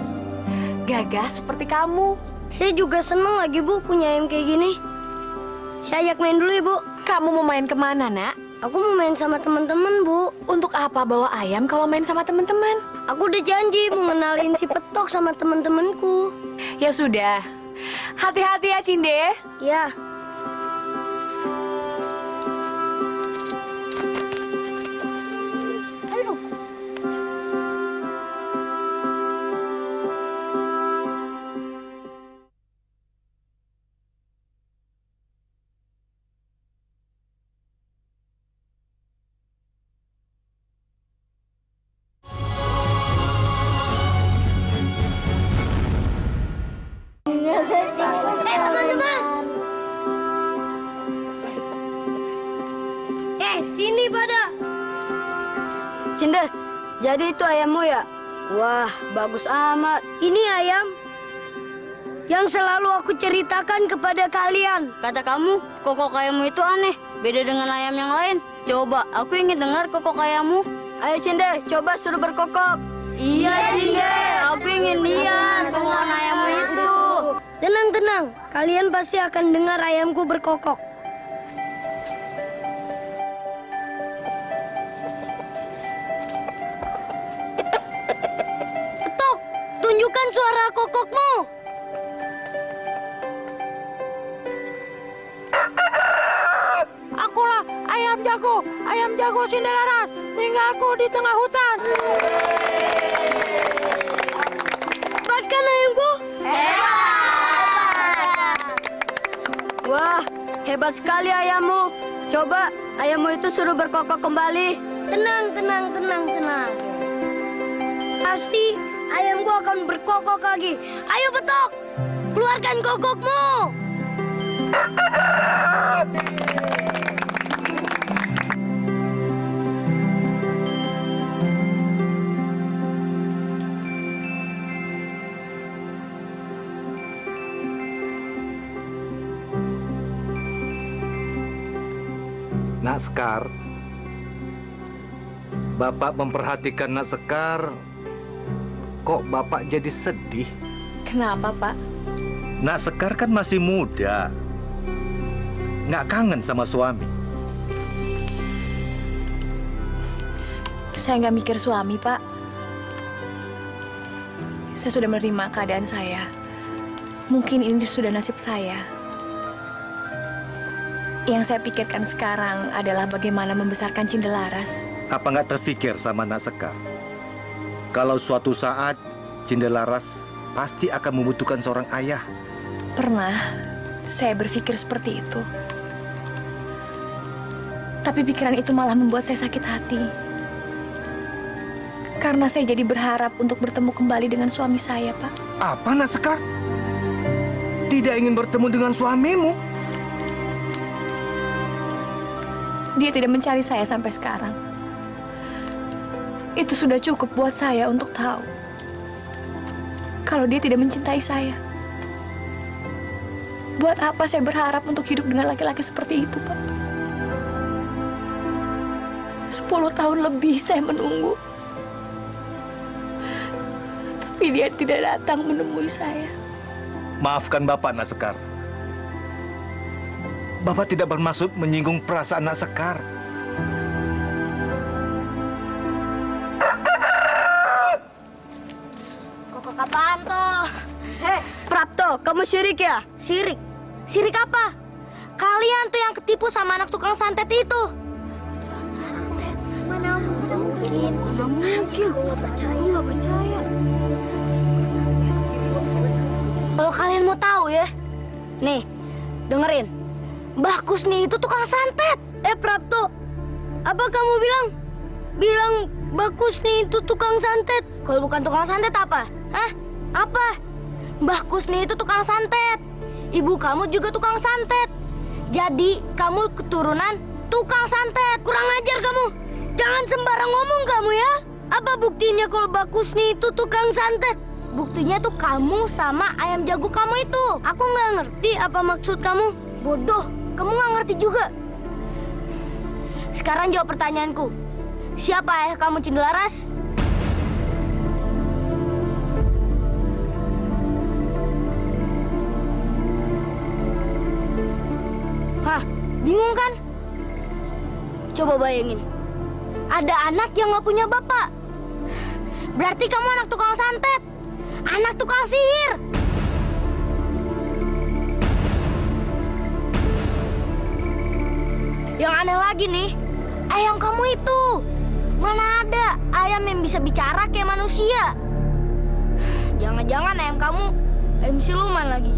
Gagah seperti kamu. Saya juga seneng lagi, Bu, punya ayam kayak gini. Saya ajak main dulu, Ibu. Kamu mau main kemana, nak? Aku mau main sama teman-teman, Bu. Untuk apa bawa ayam kalau main sama teman-teman? Aku udah janji mau ngenalin si Petok sama teman-temanku. Ya sudah. Hati-hati ya, Cinde. Ya. Teman-teman. Sini pada. Cinde, jadi itu ayammu ya? Wah, bagus amat. Ini ayam yang selalu aku ceritakan kepada kalian. Kata kamu, kokok ayammu itu aneh, beda dengan ayam yang lain. Coba, aku ingin dengar kokok ayammu. Ayo Cinde, coba suruh berkokok. Iya Cinde, aku ingin lihat kokokan ayammu itu. Tenang, kalian pasti akan dengar ayamku berkokok. Petok, tunjukkan suara kokokmu. Akulah ayam jago Cindelaras. Tinggalku di tengah hutan. Dapatkan ayamku. Wah, hebat sekali ayammu. Coba ayammu itu suruh berkokok kembali. Tenang. Pasti ayamku akan berkokok lagi. Ayo Petok, keluarkan kokokmu. Nak Sekar, Bapak memperhatikan Nak Sekar, kok Bapak jadi sedih? Kenapa, Pak? Nak Sekar kan masih muda, nggak kangen sama suami. Saya nggak mikir suami, Pak. Saya sudah menerima keadaan saya. Mungkin ini sudah nasib saya. Yang saya pikirkan sekarang adalah bagaimana membesarkan Cindelaras. Apa nggak terfikir sama Nak Sekar? Kalau suatu saat Cindelaras pasti akan membutuhkan seorang ayah. Pernah saya berpikir seperti itu. Tapi pikiran itu malah membuat saya sakit hati. Karena saya jadi berharap untuk bertemu kembali dengan suami saya, Pak. Apa, Nak Sekar? Tidak ingin bertemu dengan suamimu? Dia tidak mencari saya sampai sekarang. Itu sudah cukup buat saya untuk tahu kalau dia tidak mencintai saya. Buat apa saya berharap untuk hidup dengan laki-laki seperti itu, Pak? 10 tahun lebih saya menunggu. Tapi dia tidak datang menemui saya. Maafkan Bapak, Nak Sekar. Bapak tidak bermaksud menyinggung perasaan Nak Sekar. Kokok apaan tuh? Hei, Prapto, kamu syirik ya? Syirik? Syirik apa? Kalian tuh yang ketipu sama anak tukang santet itu. Santet? Mana mungkin? Mana mungkin? Nggak percaya. Kalau kalian mau tahu ya, nih, dengerin. Mbah Kusni itu tukang santet. Prapto, apa kamu bilang Mbah Kusni itu tukang santet? Kalau bukan tukang santet apa? Hah? Apa? Mbah Kusni itu tukang santet. Ibu kamu juga tukang santet. Jadi kamu keturunan tukang santet. Kurang ajar kamu. Jangan sembarang ngomong kamu ya. Apa buktinya kalau Mbah Kusni itu tukang santet? Buktinya tuh kamu sama ayam jago kamu itu. Aku nggak ngerti apa maksud kamu. Bodoh. Kamu nggak ngerti juga. Sekarang jawab pertanyaanku. Siapa ayah kamu, Cindelaras? Hah, bingung kan? Coba bayangin. Ada anak yang nggak punya bapak. Berarti kamu anak tukang santet. Anak tukang sihir. Yang aneh lagi nih, ayam kamu itu. Mana ada ayam yang bisa bicara kayak manusia? Jangan-jangan ayam kamu ayam siluman lagi.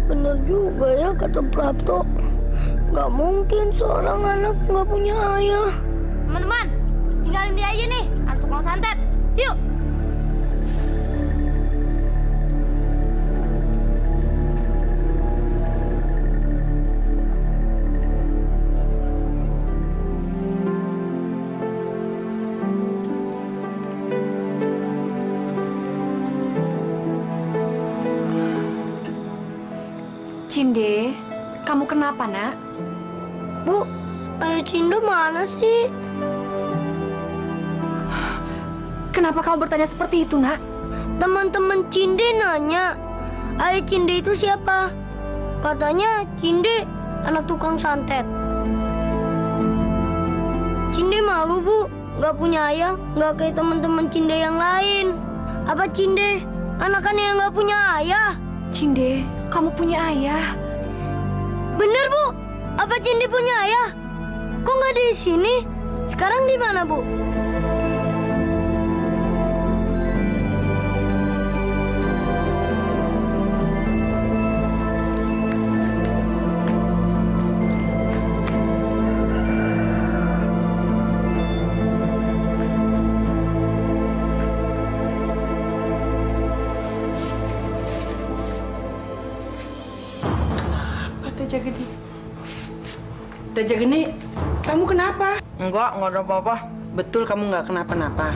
Bener juga ya kata Prapto. Gak mungkin seorang anak gak punya ayah. Teman-teman, tinggalin dia aja nih, anak tukang santet. Yuk. Cinde, kamu kenapa, Nak? Bu, ayah Cinde mana sih? Kenapa kamu bertanya seperti itu, Nak? Teman-teman Cinde nanya, ayah Cinde itu siapa? Katanya Cinde anak tukang santet. Cinde malu, Bu. Gak punya ayah, gak kayak teman-teman Cinde yang lain. Apa Cinde anakannya yang gak punya ayah? Cinde, kamu punya ayah. Bener, Bu. Apa Cinde punya ayah? Kok nggak di sini? Sekarang di mana, Bu? Teja Geni, kamu kenapa? Enggak ada apa-apa. Betul kamu nggak kenapa-napa.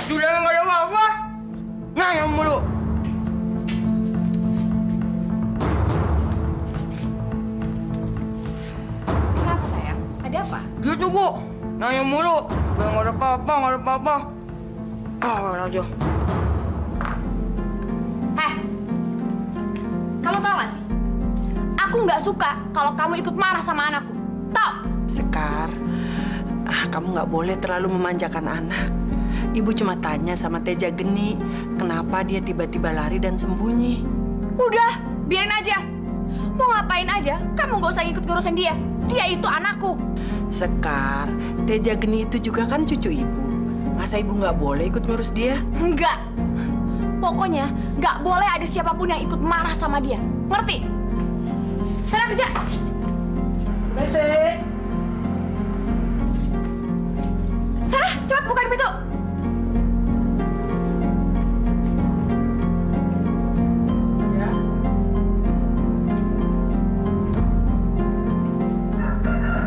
Sudah nggak ada apa-apa. Ngayam mulu. Kenapa, sayang? Ada apa? Gitu, Bu. Ngayam mulu. Udah nggak ada apa-apa, nggak ada apa-apa. Aja. Kamu tahu nggak sih? Aku nggak suka kalau kamu ikut marah sama anakku. Tahu? Sekar, kamu nggak boleh terlalu memanjakan anak. Ibu cuma tanya sama Teja Geni, kenapa dia tiba-tiba lari dan sembunyi. Udah, biarin aja. Mau ngapain aja, kamu nggak usah ikut ngurusin dia. Dia itu anakku. Sekar, Teja Geni itu juga kan cucu ibu. Masa ibu nggak boleh ikut ngurus dia? Enggak. Pokoknya nggak boleh ada siapapun yang ikut marah sama dia. Ngerti? Sana kerja. Messi. Sana, cepat bukain pintu.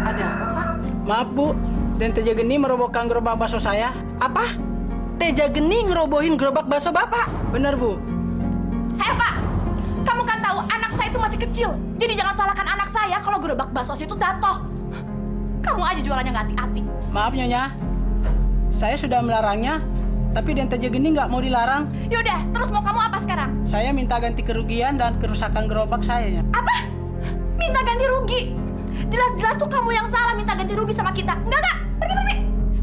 Ada apa, Pak? Maaf, Bu. Dan Teja Geni merobohkan gerobak bakso saya. Apa? Teja Geni ngerobohin gerobak bakso Bapak? Benar, Bu. Hei, Pak. Kamu kan tahu anak saya itu masih kecil. Jadi jangan salahkan anak saya kalau gerobak bakso itu jatuh. Kamu aja jualannya nggak hati-hati. Maaf, Nyonya. Saya sudah melarangnya, tapi Den Teja Geni nggak mau dilarang. Yaudah, terus mau kamu apa sekarang? Saya minta ganti kerugian dan kerusakan gerobak saya, ya. Apa? Minta ganti rugi? Jelas-jelas tuh kamu yang salah minta ganti rugi sama kita. Enggak.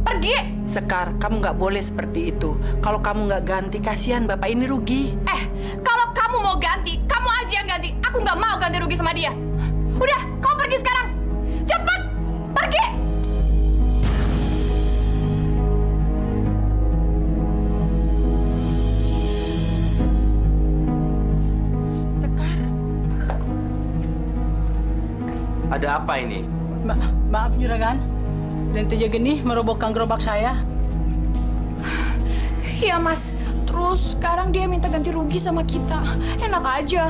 Pergi. Sekar, kamu nggak boleh seperti itu. Kalau kamu nggak ganti, kasihan Bapak ini rugi. Kalau kamu mau ganti, kamu aja yang ganti. Aku nggak mau ganti rugi sama dia. Udah, kamu pergi sekarang. Cepat, pergi. Sekar. Ada apa ini? Maaf, Juragan. Dan Teja Geni merobohkan gerobak saya. Iya, Mas. Terus sekarang dia minta ganti rugi sama kita. Enak aja.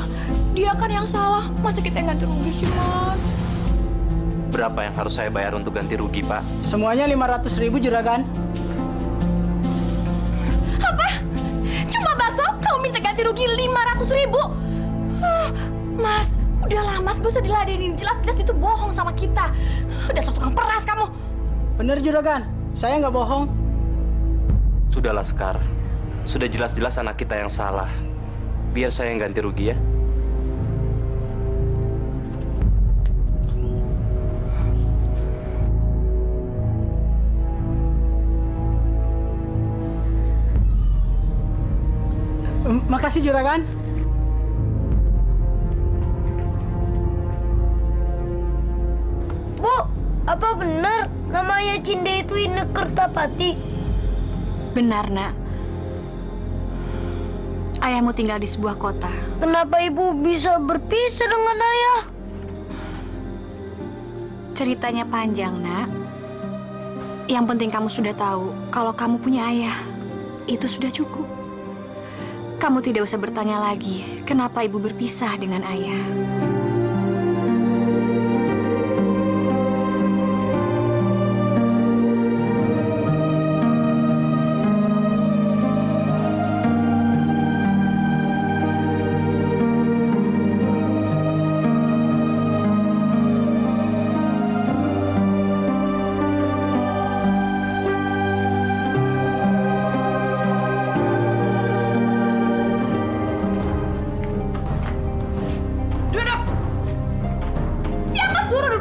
Dia kan yang salah. Masa kita yang ganti rugi sih, Mas? Berapa yang harus saya bayar untuk ganti rugi, Pak? Semuanya 500.000, Juragan. Apa? Cuma bakso kamu minta ganti rugi 500.000? Mas, udahlah Mas, gak usah diladenin. Jelas-jelas itu bohong sama kita. Udah tukang peras kamu. Bener, Juragan. Saya nggak bohong. Sudahlah, Sekar. Sudah jelas-jelas anak kita yang salah. Biar saya yang ganti rugi, ya. Makasih, Juragan. Bu, apa benar namanya Cinde itu Ine Kertapati? Benar, Nak. Ayahmu tinggal di sebuah kota. Kenapa ibu bisa berpisah dengan ayah? Ceritanya panjang, Nak. Yang penting kamu sudah tahu kalau kamu punya ayah. Itu sudah cukup. Kamu tidak usah bertanya lagi kenapa ibu berpisah dengan ayah.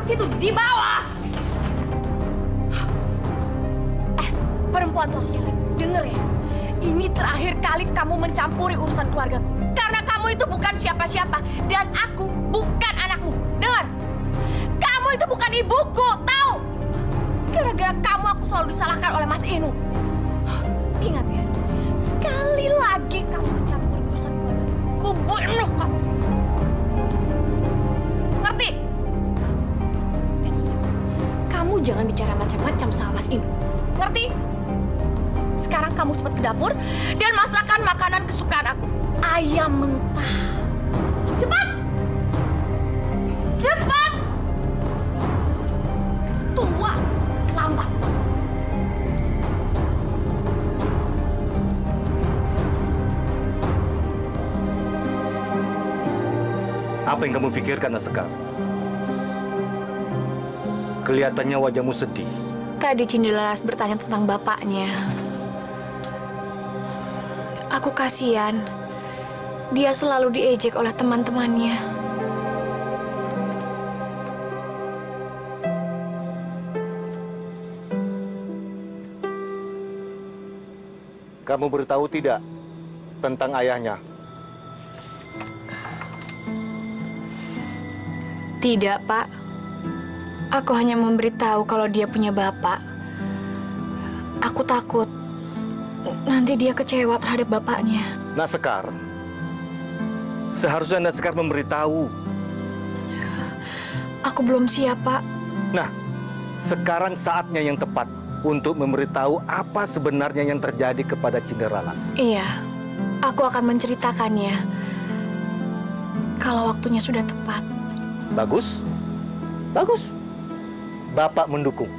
Situ di bawah. Perempuan tua sialan, denger ya. Ini terakhir kali kamu mencampuri urusan keluargaku. Karena kamu itu bukan siapa-siapa dan aku bukan anakmu. Dengar, kamu itu bukan ibuku, tahu? Gara-gara kamu aku selalu disalahkan oleh Mas Inu. Ingat ya, sekali lagi kamu mencampuri urusan keluargaku, ku bunuh kamu. Ngerti? Kamu jangan bicara macam-macam sama Mas Inu. Ngerti? Sekarang kamu cepat ke dapur dan masakan makanan kesukaan aku. Ayam mentah. Cepat! Cepat! Tua, lambat. Apa yang kamu pikirkan, Askar? Kelihatannya wajahmu sedih. Tadi Cindelaras bertanya tentang bapaknya. Aku kasihan. Dia selalu diejek oleh teman-temannya. Kamu beritahu tidak tentang ayahnya? Tidak, Pak. Aku hanya memberitahu kalau dia punya bapak. Aku takut nanti dia kecewa terhadap bapaknya. Nasekar, seharusnya Nasekar memberitahu. Aku belum siap, Pak. Nah, sekarang saatnya yang tepat. untuk memberitahu apa sebenarnya yang terjadi kepada Cinderalas. Iya, aku akan menceritakannya kalau waktunya sudah tepat. Bagus, bagus. Bapak mendukung.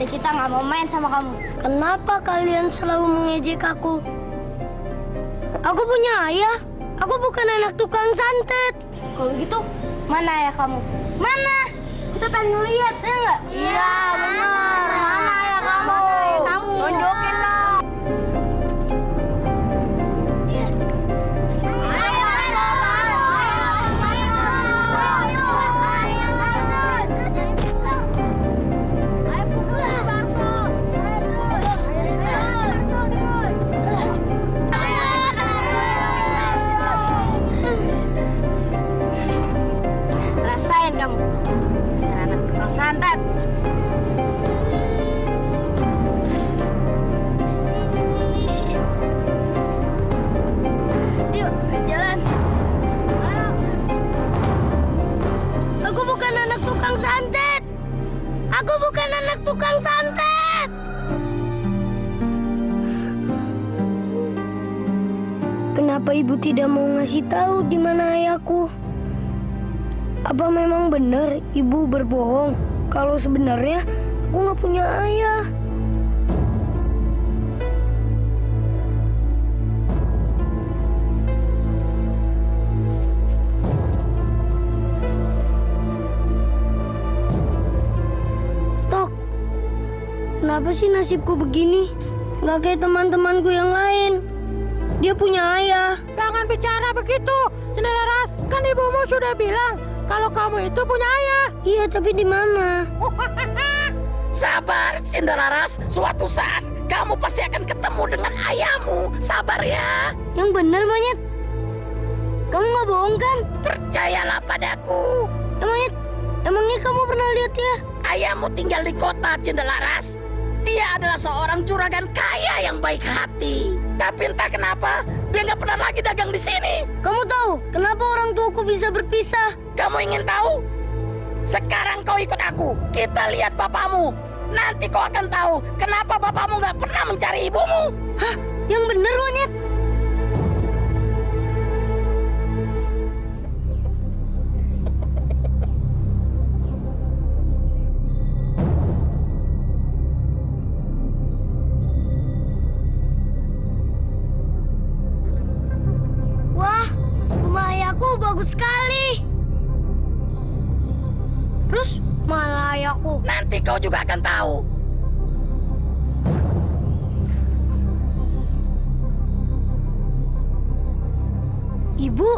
Kita nggak mau main sama kamu. Kenapa kalian selalu mengejek aku? Aku punya ayah. Aku bukan anak tukang santet. Kalau gitu, mana ayah kamu? Mana? Kita pengen lihat, ya nggak? Iya, benar. Mana ayah kamu? Tunjukin dong. Rasain kamu, dasar anak tukang santet. Yuk, jalan. Aku bukan anak tukang santet. Aku bukan anak tukang santet. Kenapa ibu tidak mau ngasih tahu di mana ayahku? Apa memang benar ibu berbohong kalau sebenarnya aku nggak punya ayah? Tok, kenapa sih nasibku begini? Nggak kayak teman-temanku yang lain. Dia punya ayah. Jangan bicara begitu, Cinderaras. Kan ibumu sudah bilang kalau kamu itu punya ayah. Iya, tapi di mana? Sabar, Cinderaras. Suatu saat kamu pasti akan ketemu dengan ayahmu. Sabar ya. Yang benar, Monyet. Kamu nggak bohong kan? Percayalah padaku. Monyet, emangnya kamu pernah lihat ya? Ayahmu tinggal di kota, Cinderaras. Dia adalah seorang juragan kaya yang baik hati. Tapi entah kenapa, dia nggak pernah lagi dagang di sini. Kamu tahu kenapa orang tuaku bisa berpisah? Kamu ingin tahu? Sekarang kau ikut aku. Kita lihat bapakmu. Nanti kau akan tahu kenapa bapakmu nggak pernah mencari ibumu. Hah? Yang benar, Monyet? Wah, rumah ayahku bagus sekali. Terus mana ayahku? Nanti kau juga akan tahu. Ibu?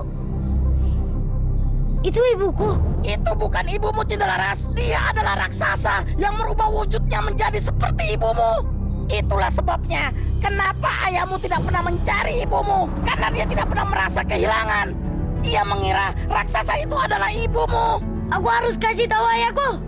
Itu ibuku? Itu bukan ibumu, Cinderaras. Dia adalah raksasa yang merubah wujudnya menjadi seperti ibumu. Itulah sebabnya kenapa ayahmu tidak pernah mencari ibumu. Karena dia tidak pernah merasa kehilangan. Dia mengira raksasa itu adalah ibumu. Aku harus kasih tahu ayahku.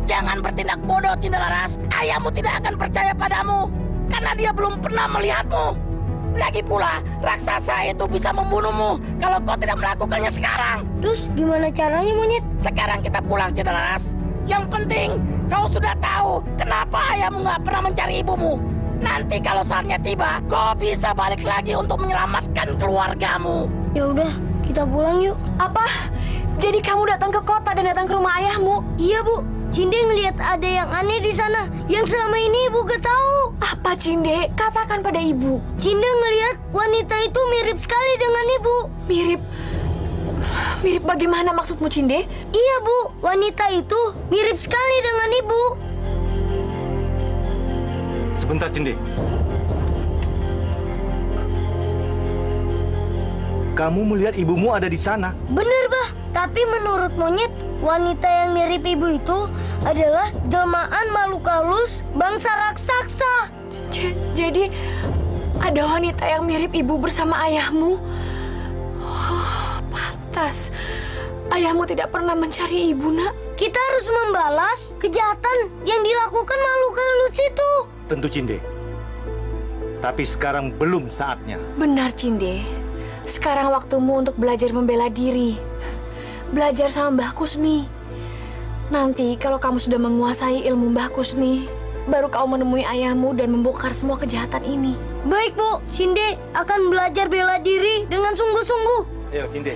Jangan bertindak bodoh, Cinderaras. Ayahmu tidak akan percaya padamu. Karena dia belum pernah melihatmu. Lagi pula, raksasa itu bisa membunuhmu kalau kau tidak melakukannya sekarang. Terus gimana caranya, Monyet? Sekarang kita pulang, Cinderaras. Yang penting, kau sudah tahu kenapa ayahmu nggak pernah mencari ibumu. Nanti kalau saatnya tiba, kau bisa balik lagi untuk menyelamatkan keluargamu. Ya udah, kita pulang yuk. Apa? Jadi kamu datang ke kota dan datang ke rumah ayahmu? Iya, Bu. Cinde ngelihat ada yang aneh di sana yang selama ini ibu gak tahu. Apa, Cinde? Katakan pada ibu. Cinde ngelihat wanita itu mirip sekali dengan ibu. Mirip? Mirip bagaimana maksudmu, Cinde? Iya, Bu. Wanita itu mirip sekali dengan ibu. Sebentar, Cinde. kamu melihat ibumu ada di sana. Bener, Bah. Tapi menurut monyet, wanita yang mirip ibu itu adalah jelmaan makhluk halus bangsa raksasa. Jadi ada wanita yang mirip ibu bersama ayahmu. Oh, pantas. Ayahmu tidak pernah mencari ibu, Nak. Kita harus membalas kejahatan yang dilakukan makhluk halus itu. Tentu, Cinde. Tapi sekarang belum saatnya. Benar, Cinde. Sekarang waktumu untuk belajar membela diri. Belajar sama Mbah Kusni. Nanti kalau kamu sudah menguasai ilmu Mbah Kusni, baru kau menemui ayahmu dan membongkar semua kejahatan ini. Baik, Bu. Cinde akan belajar bela diri dengan sungguh-sungguh. Ayo, Cinde.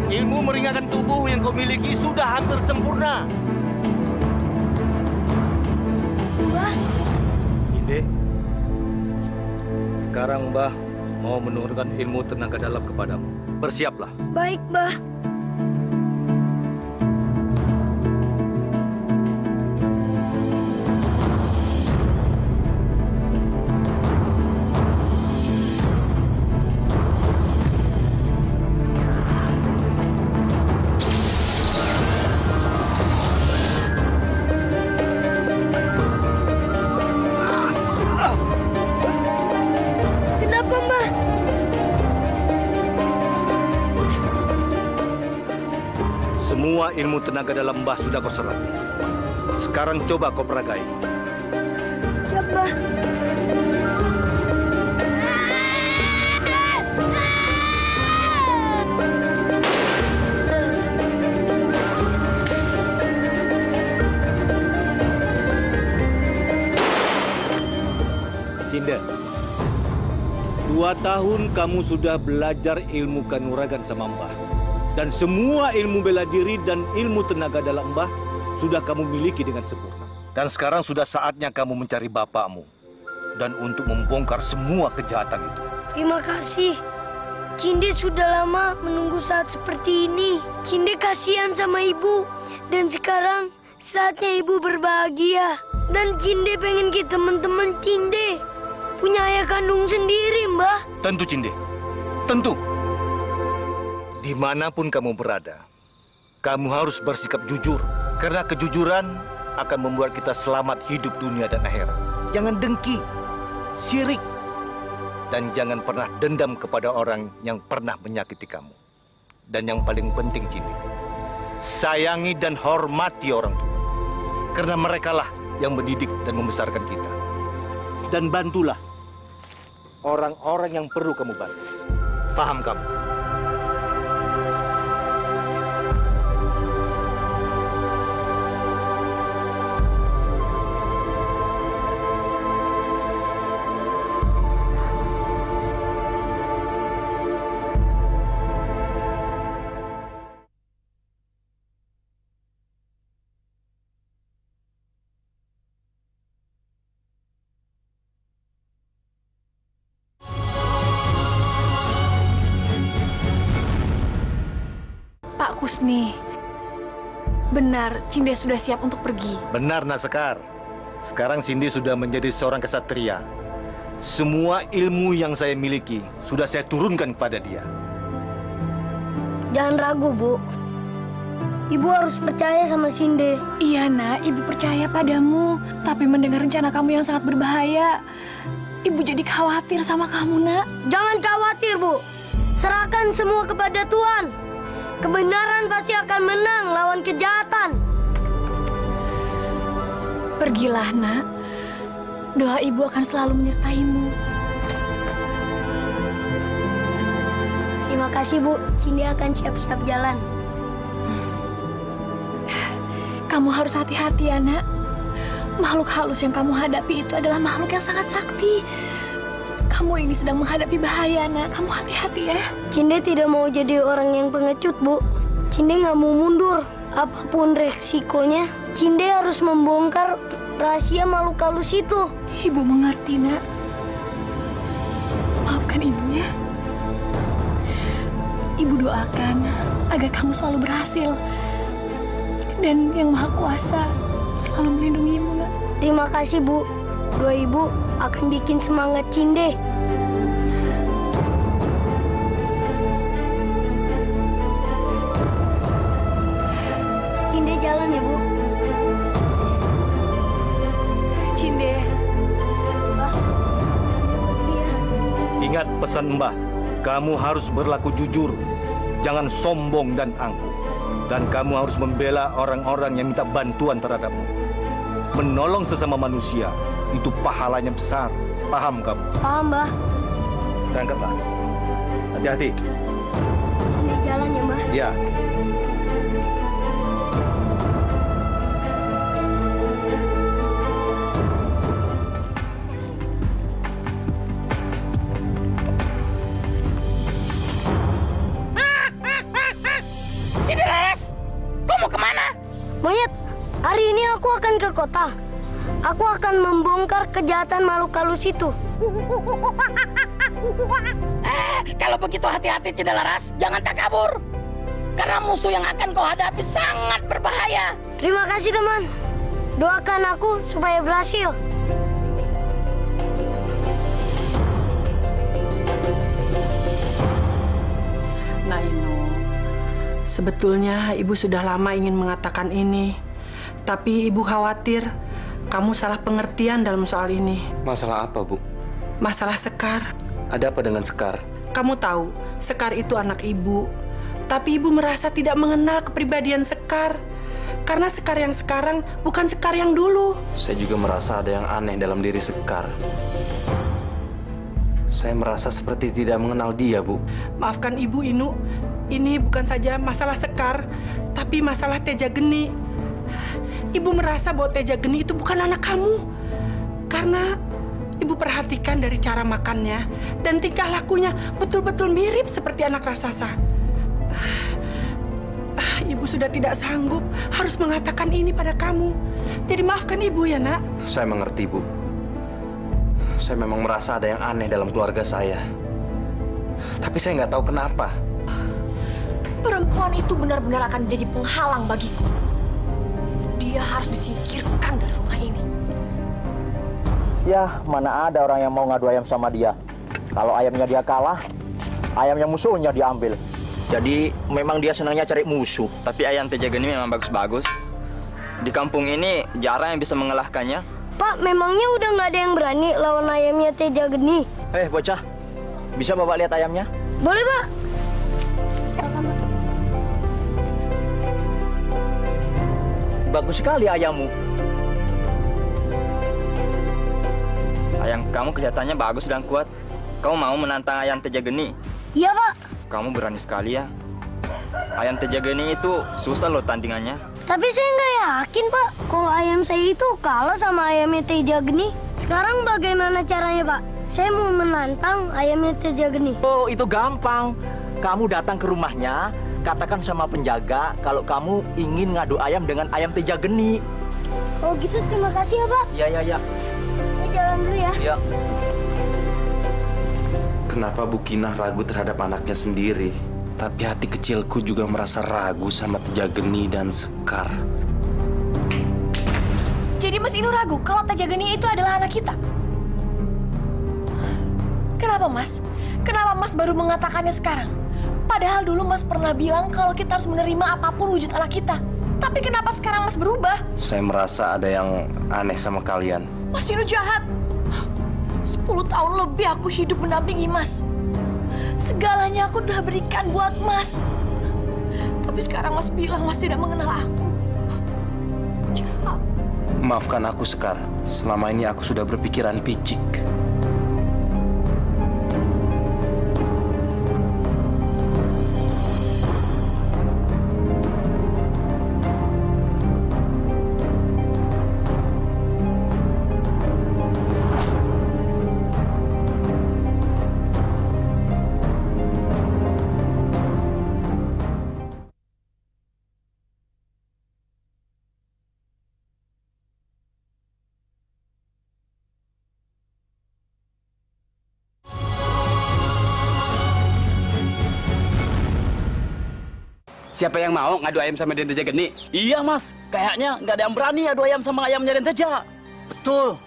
Ilmu meringankan tubuh yang kau miliki sudah hampir sempurna. Mbah. Inde, sekarang Mbah mau menurunkan ilmu tenaga dalam kepadamu. Bersiaplah. Baik, Mbah. Semua ilmu tenaga dalam Mbah sudah kau serap. Sekarang coba kau peragai. Siap, Mbah. Cinda, 2 tahun kamu sudah belajar ilmu kanuragan sama Mbah. Dan semua ilmu bela diri dan ilmu tenaga dalam Mbah sudah kamu miliki dengan sempurna. Dan sekarang sudah saatnya kamu mencari bapakmu. Dan untuk membongkar semua kejahatan itu. Terima kasih. Cinde sudah lama menunggu saat seperti ini. Cinde kasihan sama ibu. Dan sekarang saatnya ibu berbahagia. Dan Cinde pengen kita teman-teman Cinde punya ayah kandung sendiri, Mbah. Tentu, Cinde. Tentu. Dimanapun kamu berada, kamu harus bersikap jujur. Karena kejujuran akan membuat kita selamat hidup dunia dan akhirat. Jangan dengki, syirik, dan jangan pernah dendam kepada orang yang pernah menyakiti kamu. Dan yang paling penting, Cinde, sayangi dan hormati orang tua. Karena merekalah yang mendidik dan membesarkan kita. Dan bantulah orang-orang yang perlu kamu bantu. Paham kamu? Pak Kusni, benar Cinde sudah siap untuk pergi. Benar, Nasekar. Sekarang Cindy sudah menjadi seorang kesatria. Semua ilmu yang saya miliki sudah saya turunkan kepada dia. Jangan ragu, Bu. Ibu harus percaya sama Cinde. Iya, Nak. Ibu percaya padamu. Tapi mendengar rencana kamu yang sangat berbahaya, Ibu jadi khawatir sama kamu, Nak. Jangan khawatir, Bu. Serahkan semua kepada Tuhan. Kebenaran pasti akan menang lawan kejahatan. Pergilah, Nak. Doa Ibu akan selalu menyertaimu. Terima kasih, Bu. Cindy akan siap-siap jalan. Kamu harus hati-hati ya, Nak. Makhluk halus yang kamu hadapi itu adalah makhluk yang sangat sakti. Kamu ini sedang menghadapi bahaya, Nak. Kamu hati-hati ya. Cindy tidak mau jadi orang yang pengecut, Bu. Cindy nggak mau mundur. Apapun resikonya, Cindy harus membongkar rahasia makhluk halus itu. Ibu mengerti, Nak. Maafkan Ibu ya. Ibu doakan agar kamu selalu berhasil. Dan Yang Maha Kuasa selalu melindungimu, Nak. Terima kasih, Bu. Doa Ibu akan bikin semangat Cindy. Cindy jalan ya, Bu. Cindy. Ingat pesan Mbah, kamu harus berlaku jujur, jangan sombong dan angkuh. Dan kamu harus membela orang-orang yang minta bantuan terhadapmu. Menolong sesama manusia, itu pahalanya besar. Paham kamu? Paham, Mbah. Berangkatlah. Hati-hati. Cindy jalan ya, Mbah. Ya. Monyet, hari ini aku akan ke kota. Aku akan membongkar kejahatan makhluk halus itu. Kalau begitu hati-hati Cinderlaras, jangan takabur. Karena musuh yang akan kau hadapi sangat berbahaya. Terima kasih, teman. Doakan aku supaya berhasil. Nah, Inu, sebetulnya Ibu sudah lama ingin mengatakan ini. Tapi Ibu khawatir kamu salah pengertian dalam soal ini. Masalah apa, Bu? Masalah Sekar. Ada apa dengan Sekar? Kamu tahu, Sekar itu anak Ibu. Tapi Ibu merasa tidak mengenal kepribadian Sekar. Karena Sekar yang sekarang bukan Sekar yang dulu. Saya juga merasa ada yang aneh dalam diri Sekar. Saya merasa seperti tidak mengenal dia, Bu. Maafkan Ibu, Inu. Ini bukan saja masalah Sekar, tapi masalah Teja Geni. Ibu merasa bahwa Teja Geni itu bukan anak kamu. Karena Ibu perhatikan dari cara makannya dan tingkah lakunya betul-betul mirip seperti anak raksasa. Ibu sudah tidak sanggup harus mengatakan ini pada kamu. Jadi maafkan Ibu ya, Nak. Saya mengerti, Bu. Saya memang merasa ada yang aneh dalam keluarga saya. Tapi saya nggak tahu kenapa. Perempuan itu benar-benar akan menjadi penghalang bagiku. Dia harus disingkirkan dari rumah ini. Ya, mana ada orang yang mau ngadu ayam sama dia. Kalau ayamnya dia kalah, ayamnya musuhnya diambil. Jadi memang dia senangnya cari musuh. Tapi ayam Teja Geni memang bagus-bagus. Di kampung ini jarang yang bisa mengalahkannya. Pak, memangnya udah nggak ada yang berani lawan ayamnya Teja Geni? Bocah, bisa bawa lihat ayamnya? Boleh, Pak. Bagus sekali ayammu. Ayam kamu kelihatannya bagus dan kuat. Kamu mau menantang ayam Teja Geni? Iya, Pak. Kamu berani sekali ya. Ayam Teja Geni itu susah loh tandingannya. Tapi saya nggak yakin, Pak. Kalau ayam saya itu kalah sama ayamnya Teja Geni. Sekarang bagaimana caranya, Pak? Saya mau menantang ayamnya Teja Geni. Oh, itu gampang. Kamu datang ke rumahnya, katakan sama penjaga kalau kamu ingin ngadu ayam dengan ayam Teja Geni. Oh gitu, terima kasih ya, Pak. Iya. Saya jalan dulu ya. Iya. Kenapa Bu Kinah ragu terhadap anaknya sendiri? Tapi hati kecilku juga merasa ragu sama Teja Geni dan Sekar. Jadi Mas Inu ragu kalau Teja Geni itu adalah anak kita? Kenapa, Mas? Kenapa Mas baru mengatakannya sekarang? Padahal dulu Mas pernah bilang kalau kita harus menerima apapun wujud anak kita. Tapi kenapa sekarang Mas berubah? Saya merasa ada yang aneh sama kalian. Mas Inu jahat. 10 tahun lebih aku hidup mendampingi Mas. Segalanya aku udah berikan buat Mas. Tapi sekarang Mas bilang Mas tidak mengenal aku. Jahat. Maafkan aku, Sekar. Selama ini aku sudah berpikiran picik. Siapa yang mau ngadu ayam sama Den Teja Geni? Iya, Mas. Kayaknya nggak ada yang berani adu ayam sama ayamnya Den Teja. Betul.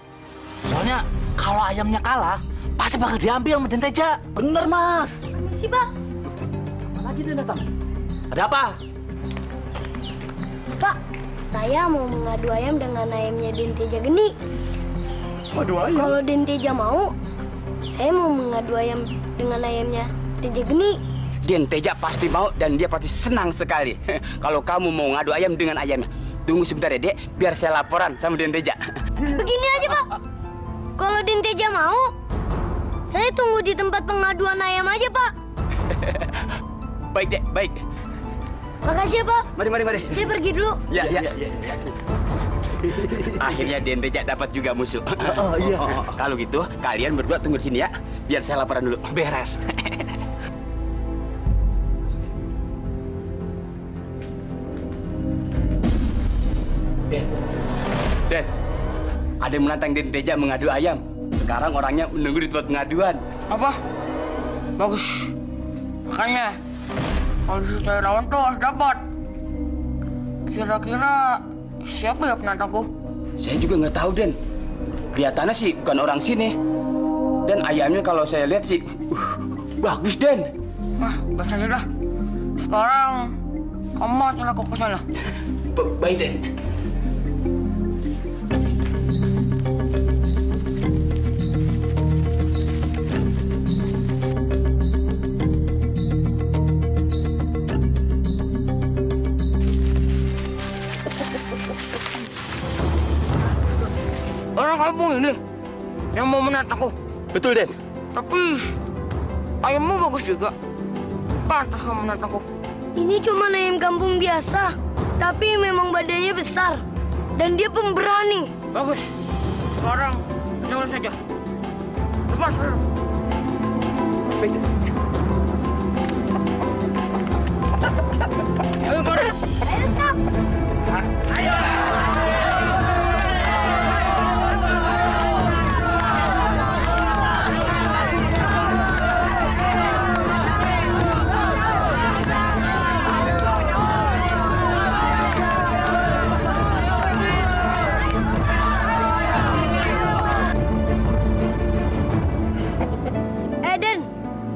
Soalnya kalau ayamnya kalah, pasti bakal diambil sama Den Teja. Bener, Mas. Permisi, Pak. Apa lagi dia datang? Ada apa? Pak, saya mau mengadu ayam dengan ayamnya Den Teja Geni. Adu ayam? Kalau Den Teja mau, saya mau mengadu ayam dengan ayamnya Teja Geni. Den Teja pasti mau dan dia pasti senang sekali. Kalau kamu mau ngadu ayam dengan ayamnya. Tunggu sebentar ya, Dek, biar saya laporan sama Den Teja. Begini aja, Pak. Kalau Den Teja mau, saya tunggu di tempat pengaduan ayam aja, Pak. Baik, Dek, baik. Makasih ya, Pak. Mari. Saya pergi dulu. Ya. Akhirnya Den Teja dapat juga musuh. Oh, iya. Kalau gitu, kalian berdua tunggu di sini ya. Biar saya laporan dulu. Beres. Den, ada yang menantang Den Teja mengadu ayam. Sekarang orangnya menunggu di tempat pengaduan. Apa? Bagus. Makanya, kalau saya lawan tuh harus dapat. Kira-kira siapa ya penantangku? Saya juga nggak tahu, Den. Kelihatannya sih bukan orang sini. Dan ayamnya kalau saya lihat sih, bagus, Den. Nah, biasanya dah. Sekarang, kamu antar aku ke sana. Baik, Den. Orang kampung ini yang mau menantangku. Betul, Den. Tapi ayammu bagus juga. Pantas kamu menantangku. Ini cuma ayam kampung biasa, tapi memang badannya besar dan dia pemberani. Bagus. Sekarang jalan saja. Lepas. Ayo, Kak. Ayo, Kak. Ayo.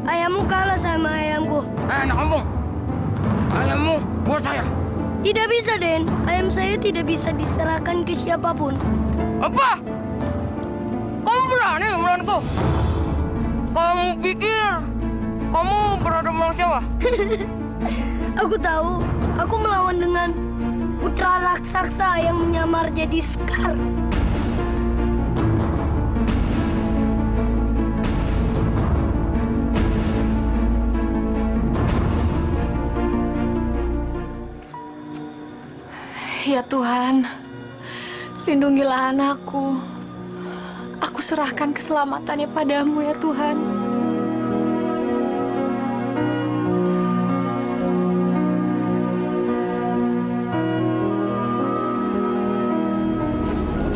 Ayammu kalah sama ayamku. Anak kampung, ayammu buat saya. Tidak bisa, Den. Ayam saya tidak bisa diserahkan ke siapapun. Apa? Kamu berani melawanku? Kamu pikir kamu berada melawan siapa? Aku tahu. Aku melawan dengan putra raksasa yang menyamar jadi Sekar. Ya Tuhan, lindungilah anakku. Aku serahkan keselamatannya padamu ya Tuhan.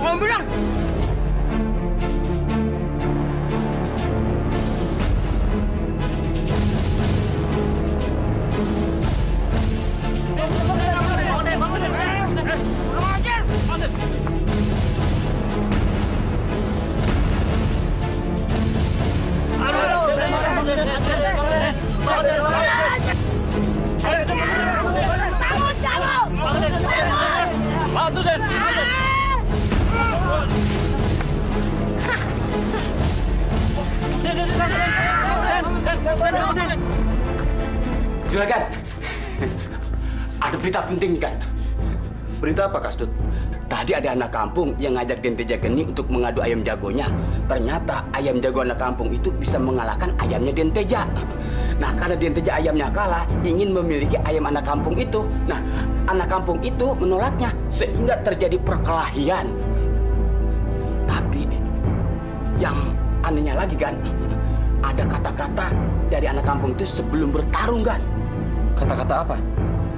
Kamu bilang? Juragan, ada berita penting kan? Berita apa, Kasdut? Tadi ada anak kampung yang ngajak Den Teja Geni untuk mengadu ayam jagonya. Ternyata ayam jago anak kampung itu bisa mengalahkan ayamnya Den Teja. Nah, karena Den Teja ayamnya kalah, ingin memiliki ayam anak kampung itu. Nah, anak kampung itu menolaknya sehingga terjadi perkelahian. Tapi yang anehnya lagi kan, ada kata-kata dari anak kampung itu sebelum bertarung kan. Kata-kata apa?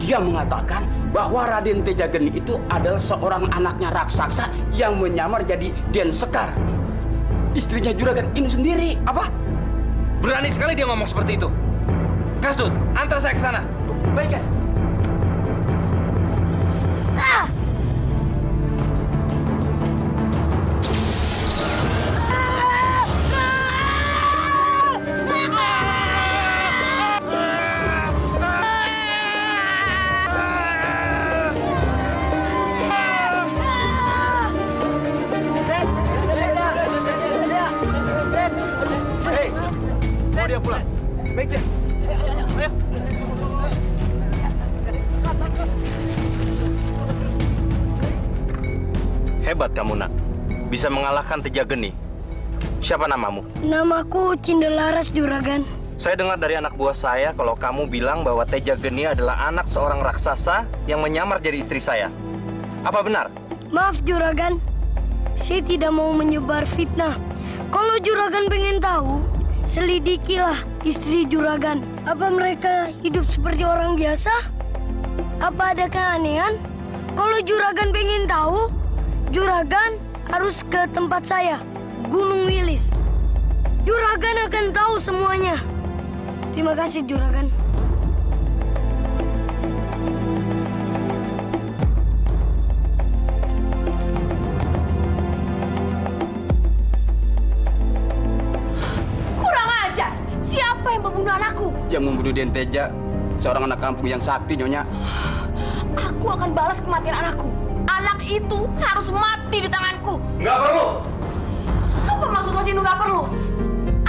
Dia mengatakan bahwa Raden Teja Geni itu adalah seorang anaknya raksasa yang menyamar jadi Den Sekar, istrinya Juragan Inu sendiri. Apa? Berani sekali dia ngomong seperti itu. Kasdut, antar saya ke sana. Baik, kan? Dia pulang. Baik deh. Ayo. Hebat kamu, Nak. Bisa mengalahkan Teja Geni. Siapa namamu? Namaku Cindelaras, Juragan. Saya dengar dari anak buah saya kalau kamu bilang bahwa Teja Geni adalah anak seorang raksasa yang menyamar jadi istri saya. Apa benar? Maaf, Juragan. Saya tidak mau menyebar fitnah. Kalau Juragan pengen tahu, selidikilah istri Juragan. Apa mereka hidup seperti orang biasa? Apa ada keanehan? Kalau Juragan pengen tahu, Juragan harus ke tempat saya, Gunung Wilis. Juragan akan tahu semuanya. Terima kasih, Juragan. Siapa yang membunuh anakku? Yang membunuh Den Teja, seorang anak kampung yang sakti, Nyonya. Aku akan balas kematian anakku. Anak itu harus mati di tanganku. Nggak perlu. Apa maksud Mas Inu nggak perlu?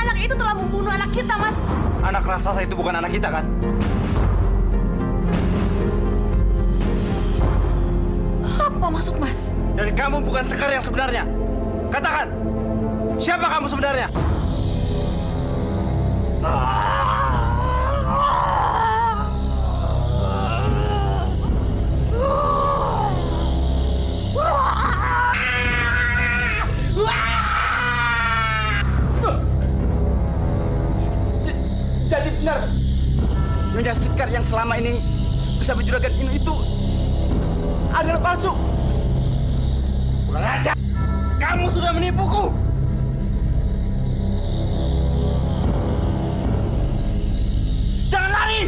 Anak itu telah membunuh anak kita, Mas. Anak raksasa itu bukan anak kita, kan? Apa maksud Mas? Dan kamu bukan Sekar yang sebenarnya. Katakan, siapa kamu sebenarnya? Jadi benar, Nyonya Sekar yang selama ini bersama Juragan Inu itu adalah palsu. Kurang ajar! Kamu sudah menipuku! Jangan lari!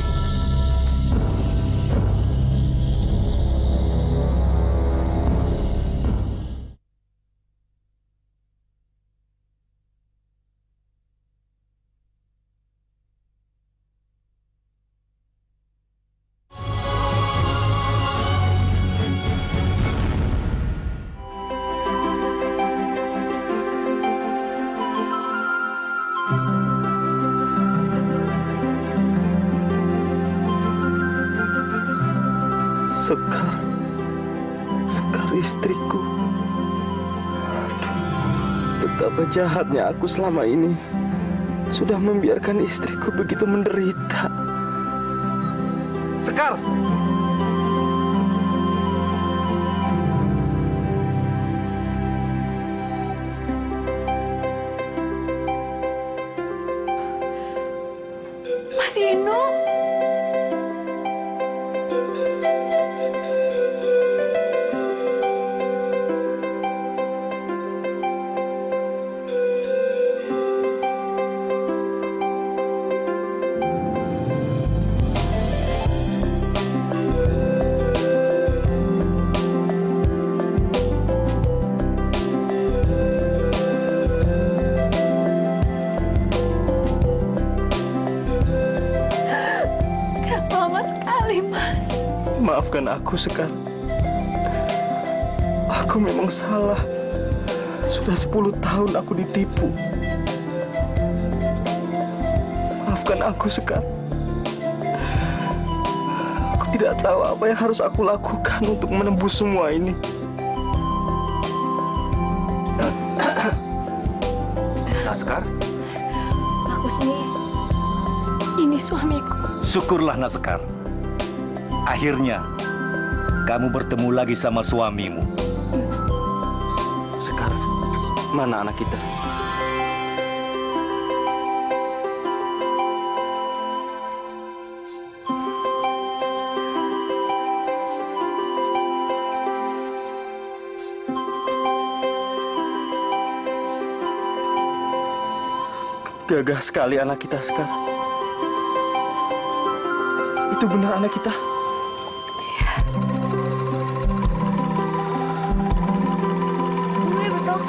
Sekar istriku. Aduh, betapa jahatnya aku selama ini. Sudah membiarkan istriku begitu menderita. Sekar! Mas Inu. Maafkan aku, Sekar. Aku memang salah. Sudah 10 tahun aku ditipu. Maafkan aku, Sekar. Aku tidak tahu apa yang harus aku lakukan untuk menembus semua ini. Naskar? Pak Kusni, ini suamiku. Syukurlah Naskar. Akhirnya kamu bertemu lagi sama suamimu. Sekar, mana anak kita? Gagah sekali anak kita sekarang. Itu benar anak kita? Iya betul.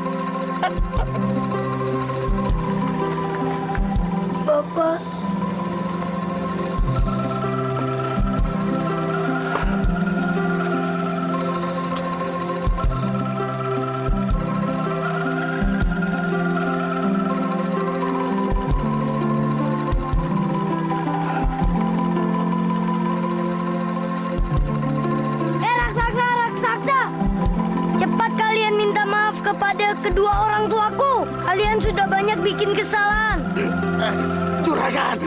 Bapak. Kepada kedua orang tuaku, kalian sudah banyak bikin kesalahan. Juragan,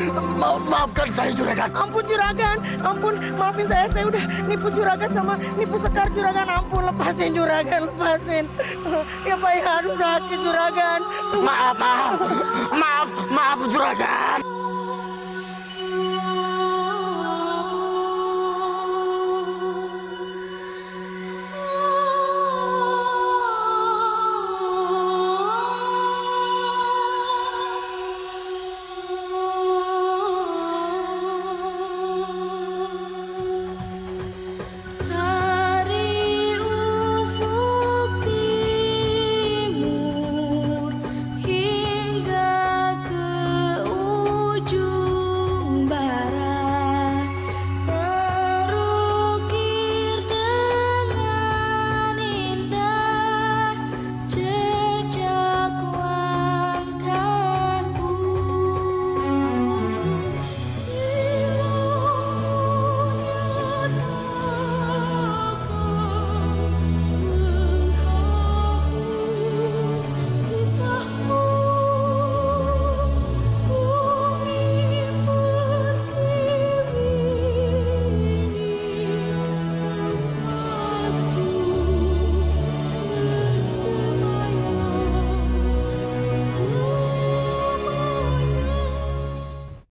maafkan saya Juragan. Ampun Juragan, ampun, maafin saya udah nipu Juragan sama nipu Sekar Juragan. Ampun, lepasin Juragan, lepasin. Ya Pak, aduh sakit Juragan. Maaf Juragan.